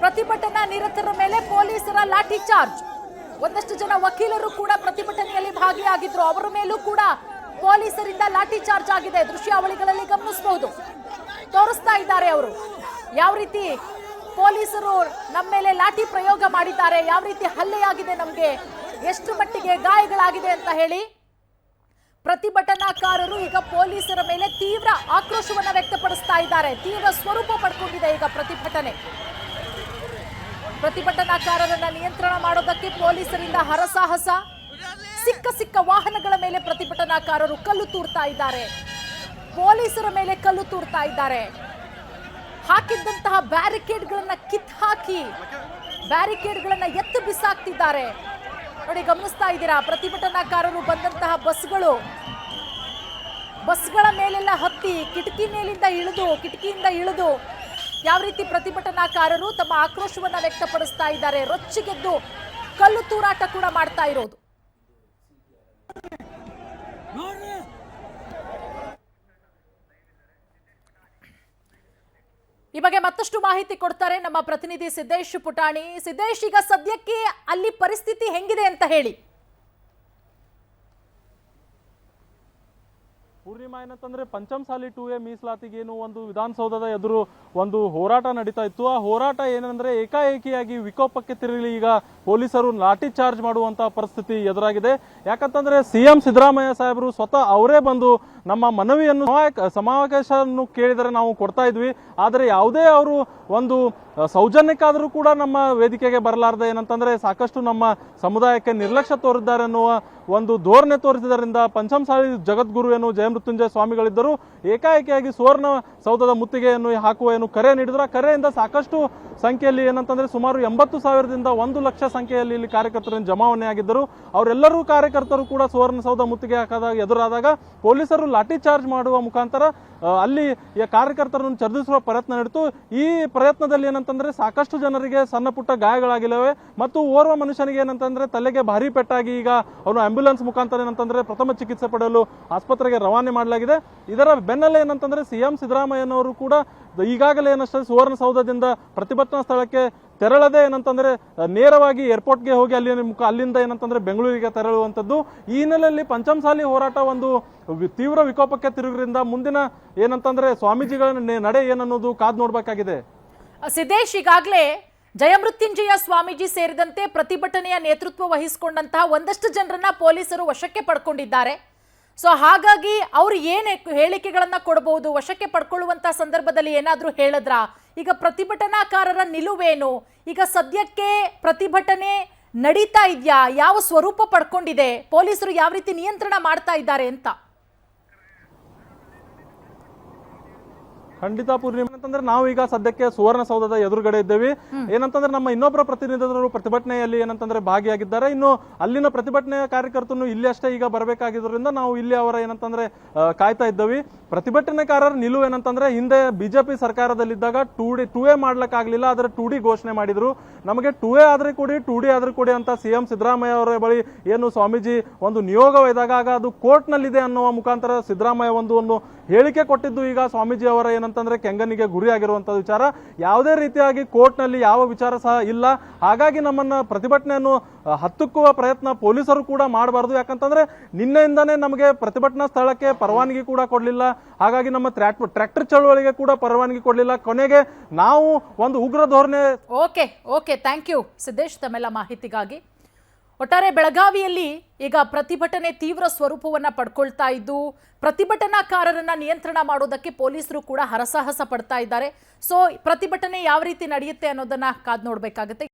ಪ್ರತಿಭಟನಾ ನಿರತರ ಮೇಲೆ ಪೊಲೀಸರ ಲಾಠಿ ಚಾರ್ಜ್. ಒಂದಷ್ಟು ಜನ ವಕೀಲರು ಕೂಡ ಪ್ರತಿಭಟನೆಯಲ್ಲಿ ಭಾಗಿಯಾಗಿದ್ರು. ಅವರ ಮೇಲೂ ಕೂಡ ಪೊಲೀಸರಿಂದ ಲಾಠಿ ಚಾರ್ಜ್ ಆಗಿದೆ. ದೃಶ್ಯಾವಳಿಗಳಲ್ಲಿ ಗಮನಿಸಬಹುದು. ತೋರಿಸ್ತಾ ಇದ್ದಾರೆ ಅವರು ಯಾವ ರೀತಿ ಪೊಲೀಸರು ನಮ್ಮ ಮೇಲೆ ಲಾಠಿ ಪ್ರಯೋಗ ಮಾಡಿದ್ದಾರೆ, ಯಾವ ರೀತಿ ಹಲ್ಲೆಯಾಗಿದೆ, ನಮಗೆ ಎಷ್ಟು ಮಟ್ಟಿಗೆ ಗಾಯಗಳಾಗಿದೆ ಅಂತ ಹೇಳಿ. ಪ್ರತಿಭಟನಾಕಾರರು ಈಗ ಪೊಲೀಸರ ಮೇಲೆ ತೀವ್ರ ಆಕ್ರೋಶವನ್ನ ವ್ಯಕ್ತಪಡಿಸ್ತಾ ಇದ್ದಾರೆ. ತೀವ್ರ ಸ್ವರೂಪ ಪಡ್ಕೊಂಡಿದೆ ಈಗ ಪ್ರತಿಭಟನೆ. ಪ್ರತಿಭಟನಾಕಾರರನ್ನ ನಿಯಂತ್ರಣ ಮಾಡೋದಕ್ಕೆ ಪೊಲೀಸರಿಂದ ಹರಸಾಹಸ. ಸಿಕ್ಕ ಸಿಕ್ಕ ವಾಹನಗಳ ಮೇಲೆ ಪ್ರತಿಭಟನಾಕಾರರು ಕಲ್ಲು ತೂರ್ತಾ ಇದ್ದಾರೆ. ಪೊಲೀಸರ ಮೇಲೆ ಕಲ್ಲು ತೂರ್ತಾ ಇದ್ದಾರೆ. ಹಾಕಿದ್ದಂತಹ ಬ್ಯಾರಿಕೇಡ್ಗಳನ್ನ ಕಿತ್ತು ಹಾಕಿ ಬ್ಯಾರಿಕೇಡ್ಗಳನ್ನ ಎತ್ತು ಬಿಸಾಕ್ತಿದ್ದಾರೆ. ನೋಡಿ, ಗಮನಿಸ್ತಾ ಇದ್ದೀರಾ. ಪ್ರತಿಭಟನಾಕಾರರು ಬಂದಂತಹ ಬಸ್ಗಳ ಮೇಲೆಲ್ಲ ಹತ್ತಿ ಕಿಟಕಿಯಿಂದ ಇಳಿದು ಯಾವ ರೀತಿ ಪ್ರತಿಭಟನಾಕಾರರು ತಮ್ಮ ಆಕ್ರೋಶವನ್ನ ವ್ಯಕ್ತಪಡಿಸ್ತಾ ಇದ್ದಾರೆ. ರೊಚ್ಚಿಗೆದ್ದು ಕಲ್ಲು ತೂರಾಟ ಕೂಡ ಮಾಡ್ತಾ ಇರೋದು. ಈ ಬಗ್ಗೆ ಮತ್ತಷ್ಟು ಮಾಹಿತಿ ಕೊಡ್ತಾರೆ ನಮ್ಮ ಪ್ರತಿನಿಧಿ ಸಿದ್ದೇಶ್ ಪುಟಾಣಿ. ಸಿದ್ದೇಶ್, ಈಗ ಸದ್ಯಕ್ಕೆ ಅಲ್ಲಿ ಪರಿಸ್ಥಿತಿ ಹೆಂಗಿದೆ ಅಂತ ಹೇಳಿ. ಪೂರ್ಣಿಮಾ, ಏನಂತಂದ್ರೆ ಪಂಚಮಸಾಲಿ 2A ಮೀಸಲಾತಿಗೇನು ಒಂದು ವಿಧಾನಸೌಧದ ಎದುರು ಒಂದು ಹೋರಾಟ ನಡೀತಾ ಇತ್ತು. ಆ ಹೋರಾಟ ಏನಂದ್ರೆ ಏಕಾಏಕಿಯಾಗಿ ವಿಕೋಪಕ್ಕೆ ತಿರುಗಿ ಈಗ ಪೊಲೀಸರು ಲಾಠಿ ಚಾರ್ಜ್ ಮಾಡುವಂತಹ ಪರಿಸ್ಥಿತಿ ಎದುರಾಗಿದೆ. ಯಾಕಂತಂದ್ರೆ ಸಿಎಂ ಸಿದ್ದರಾಮಯ್ಯ ಸಾಹೇಬರು ಸ್ವತಃ ಅವರೇ ಬಂದು ನಮ್ಮ ಮನವಿಯನ್ನು ಸಮಾವೇಶವನ್ನು ಕೇಳಿದರೆ ನಾವು ಕೊಡ್ತಾ ಇದ್ವಿ. ಆದರೆ ಯಾವುದೇ ಅವರು ಒಂದು ಸೌಜನ್ಯಕ್ಕಾದರೂ ಕೂಡ ನಮ್ಮ ವೇದಿಕೆಗೆ ಬರಲಾರದೆ ಏನಂತಂದ್ರೆ ಸಾಕಷ್ಟು ನಮ್ಮ ಸಮುದಾಯಕ್ಕೆ ನಿರ್ಲಕ್ಷ್ಯ ತೋರಿದ್ದಾರೆ ಅನ್ನುವ ಒಂದು ಧೋರಣೆ ತೋರಿಸಿದ್ದರಿಂದ ಪಂಚಮಸಾಲಿ ಜಗದ್ಗುರು ಏನು ಜಯಮೃತ್ಯುಂಜಯ ಸ್ವಾಮಿಗಳಿದ್ದರು ಏಕಾಏಕಿಯಾಗಿ ಸುವರ್ಣ ಸೌಧದ ಮುತ್ತಿಗೆಯನ್ನು ಹಾಕುವ ಏನು ಕರೆ ನೀಡಿದ್ರು. ಆ ಕರೆಯಿಂದ ಸಾಕಷ್ಟು ಸಂಖ್ಯೆಯಲ್ಲಿ ಏನಂತಂದ್ರೆ ಸುಮಾರು 80,000ದಿಂದ 1 ಲಕ್ಷ ಸಂಖ್ಯೆಯಲ್ಲಿ ಇಲ್ಲಿ ಕಾರ್ಯಕರ್ತರನ್ನು ಜಮಾವಣೆ ಆಗಿದ್ದರು. ಅವರೆಲ್ಲರೂ ಕಾರ್ಯಕರ್ತರು ಕೂಡ ಸುವರ್ಣಸೌಧ ಮುತ್ತಿಗೆ ಹಾಕದಾಗ ಎದುರಾದಾಗ ಪೊಲೀಸರು ಲಾಠಿ ಚಾರ್ಜ್ ಮಾಡುವ ಮುಖಾಂತರ ಅಲ್ಲಿ ಕಾರ್ಯಕರ್ತರನ್ನು ಚರ್ಚಿಸುವ ಪ್ರಯತ್ನ ನಡೆಯಿತು. ಈ ಪ್ರಯತ್ನದಲ್ಲಿ ಏನಂತಂದ್ರೆ ಸಾಕಷ್ಟು ಜನರಿಗೆ ಸಣ್ಣ ಪುಟ್ಟ ಗಾಯಗಳಾಗಿಲ್ಲವೆ ಮತ್ತು ಓರ್ವ ಮನುಷ್ಯನಿಗೆ ಏನಂತಂದ್ರೆ ತಲೆಗೆ ಭಾರಿ ಪೆಟ್ಟಾಗಿ ಈಗ ಅವನು ಆಂಬ್ಯುಲೆನ್ಸ್ ಮುಖಾಂತರ ಏನಂತಂದ್ರೆ ಪ್ರಥಮ ಚಿಕಿತ್ಸೆ ಪಡೆಯಲು ಆಸ್ಪತ್ರೆಗೆ ರವಾನೆ ಮಾಡಲಾಗಿದೆ. ಇದರ ಬೆನ್ನಲ್ಲೇ ಏನಂತಂದ್ರೆ ಸಿಎಂ ಸಿದ್ದರಾಮಯ್ಯನವರು ಕೂಡ ಈಗಾಗಲೇ ಏನಷ್ಟೇ ಸುವರ್ಣಸೌಧದಿಂದ ಪ್ರತಿಭಟನಾ ಸ್ಥಳಕ್ಕೆ ತೆರಳದೆ ಏನಂತಂದ್ರೆ ನೇರವಾಗಿ ಏರ್ಪೋರ್ಟ್ಗೆ ಹೋಗಿ ಅಲ್ಲಿಂದ ಏನಂತಂದ್ರೆ ಬೆಂಗಳೂರಿಗೆ ತೆರಳುವಂಥದ್ದು. ಈ ಹಿನ್ನೆಲೆಯಲ್ಲಿ ಪಂಚಮಸಾಲಿ ಹೋರಾಟ ಒಂದು ತೀವ್ರ ವಿಕೋಪಕ್ಕೆ ತಿರುಗಿದ್ರಿಂದ ಮುಂದಿನ ಏನಂತಂದ್ರೆ ಸ್ವಾಮೀಜಿಗಳ ನಡೆ ಏನನ್ನೋದು ಕಾದ್ ನೋಡ್ಬೇಕಾಗಿದೆ. ಸಿದ್ದೇಶ್, ಈಗಾಗಲೇ ಜಯಮೃತ್ಯುಂಜಯ ಸ್ವಾಮೀಜಿ ಸೇರಿದಂತೆ ಪ್ರತಿಭಟನೆಯ ನೇತೃತ್ವ ವಹಿಸಿಕೊಂಡಂತಹ ಒಂದಷ್ಟು ಜನರನ್ನ ಪೊಲೀಸರು ವಶಕ್ಕೆ ಪಡ್ಕೊಂಡಿದ್ದಾರೆ. ಸೊ ಹಾಗಾಗಿ ಅವ್ರು ಏನು ಹೇಳಿಕೆಗಳನ್ನ ಕೊಡಬಹುದು, ವಶಕ್ಕೆ ಪಡ್ಕೊಳ್ಳುವಂತ ಸಂದರ್ಭದಲ್ಲಿ ಏನಾದ್ರೂ ಹೇಳಿದ್ರ? ಈಗ ಪ್ರತಿಭಟನಾಕಾರರ ನಿಲುವೇನು? ಈಗ ಸದ್ಯಕ್ಕೆ ಪ್ರತಿಭಟನೆ ನಡೀತಾ ಇದೆಯಾ? ಯಾವ ಸ್ವರೂಪ ಪಡ್ಕೊಂಡಿದೆ? ಪೊಲೀಸರು ಯಾವ ರೀತಿ ನಿಯಂತ್ರಣ ಮಾಡ್ತಾ ಇದ್ದಾರೆ ಅಂತ? ಖಂಡಿತ ಪೂರ್ಣಿಮಾ, ಅಂತಂದ್ರೆ ನಾವು ಈಗ ಸದ್ಯಕ್ಕೆ ಸುವರ್ಣಸೌಧದ ಎದುರುಗಡೆ ಇದ್ದೇವೆ. ಏನಂತಂದ್ರೆ ನಮ್ಮ ಇನ್ನೊಬ್ಬರ ಪ್ರತಿನಿಧಿಗಳು ಪ್ರತಿಭಟನೆಯಲ್ಲಿ ಏನಂತಂದ್ರೆ ಭಾಗಿಯಾಗಿದ್ದಾರೆ. ಇನ್ನು ಅಲ್ಲಿನ ಪ್ರತಿಭಟನೆಯ ಕಾರ್ಯಕರ್ತರು ಇಲ್ಲಿ ಅಷ್ಟೇ ಈಗ ಬರಬೇಕಾಗಿದ್ದರಿಂದ ನಾವು ಇಲ್ಲಿ ಅವರ ಏನಂತಂದ್ರೆ ಕಾಯ್ತಾ ಇದ್ದೇವೆ. ಪ್ರತಿಭಟನೆಕಾರರ ನಿಲುವು ಏನಂತಂದ್ರೆ, ಹಿಂದೆ ಬಿಜೆಪಿ ಸರ್ಕಾರದಲ್ಲಿದ್ದಾಗ 2A ಮಾಡ್ಲಿಕ್ಕಾಗ್ಲಿಲ್ಲ, ಆದ್ರೆ 2D ಘೋಷಣೆ ಮಾಡಿದ್ರು. ನಮಗೆ 2A ಆದ್ರೆ ಕೊಡಿ, 2D ಆದ್ರೆ ಕೊಡಿ ಅಂತ ಸಿಎಂ ಸಿದ್ದರಾಮಯ್ಯ ಅವರ ಬಳಿ ಏನು ಸ್ವಾಮೀಜಿ ಒಂದು ನಿಯೋಗ ಒಯ್ದಾಗ ಆಗ ಅದು ಕೋರ್ಟ್ ನಲ್ಲಿದೆ ಅನ್ನುವ ಮುಖಾಂತರ ಸಿದ್ದರಾಮಯ್ಯ ಒಂದು ಹೇಳಿಕೆ ಕೊಟ್ಟಿದ್ದು ಈಗ ಸ್ವಾಮೀಜಿ ಅವರ ಏನಂತಂದ್ರೆ ಕೆಂಗನಿಗೆ ಗುರಿಯಾಗಿರುವಂತಹ ವಿಚಾರ. ಯಾವುದೇ ರೀತಿಯಾಗಿ ಕೋರ್ಟ್ ನಲ್ಲಿ ಯಾವ ವಿಚಾರ ಸಹ ಇಲ್ಲ. ಹಾಗಾಗಿ ನಮ್ಮನ್ನ ಪ್ರತಿಭಟನೆಯನ್ನು ಹತ್ತುಕ್ಕುವ ಪ್ರಯತ್ನ ಪೊಲೀಸರು ಕೂಡ ಮಾಡಬಾರದು. ಯಾಕಂತಂದ್ರೆ ನಿನ್ನೆಯಿಂದಾನೇ ನಮಗೆ ಪ್ರತಿಭಟನಾ ಸ್ಥಳಕ್ಕೆ ಪರವಾನಗಿ ಕೂಡ ಕೊಡ್ಲಿಲ್ಲ. ಹಾಗಾಗಿ ನಮ್ಮ ಟ್ರ್ಯಾಕ್ಟರ್ ಚಳವಳಿಗೆ ಕೂಡ ಪರವಾನಗಿ ಕೊಡ್ಲಿಲ್ಲ. ಕೊನೆಗೆ ನಾವು ಒಂದು ಉಗ್ರ ಧೋರಣೆ. ಓಕೆ ಥ್ಯಾಂಕ್ ಯು ಸಿದ್ದೇಶ್ ತಮ್ಮೆಲ್ಲ ಮಾಹಿತಿಗಾಗಿ. ಒಟ್ಟಾರೆ ಬೆಳಗಾವಿಯಲ್ಲಿ ಈಗ ಪ್ರತಿಭಟನೆ ತೀವ್ರ ಸ್ವರೂಪವನ್ನ ಪಡ್ಕೊಳ್ತಾ ಇದ್ದು, ಪ್ರತಿಭಟನಾಕಾರರನ್ನ ನಿಯಂತ್ರಣ ಮಾಡೋದಕ್ಕೆ ಪೊಲೀಸರು ಕೂಡ ಹರಸಾಹಸ ಪಡ್ತಾ ಇದ್ದಾರೆ. ಸೊ ಪ್ರತಿಭಟನೆ ಯಾವ ರೀತಿ ನಡೆಯುತ್ತೆ ಅನ್ನೋದನ್ನ ಕಾದ್ ನೋಡ್ಬೇಕಾಗತ್ತೆ.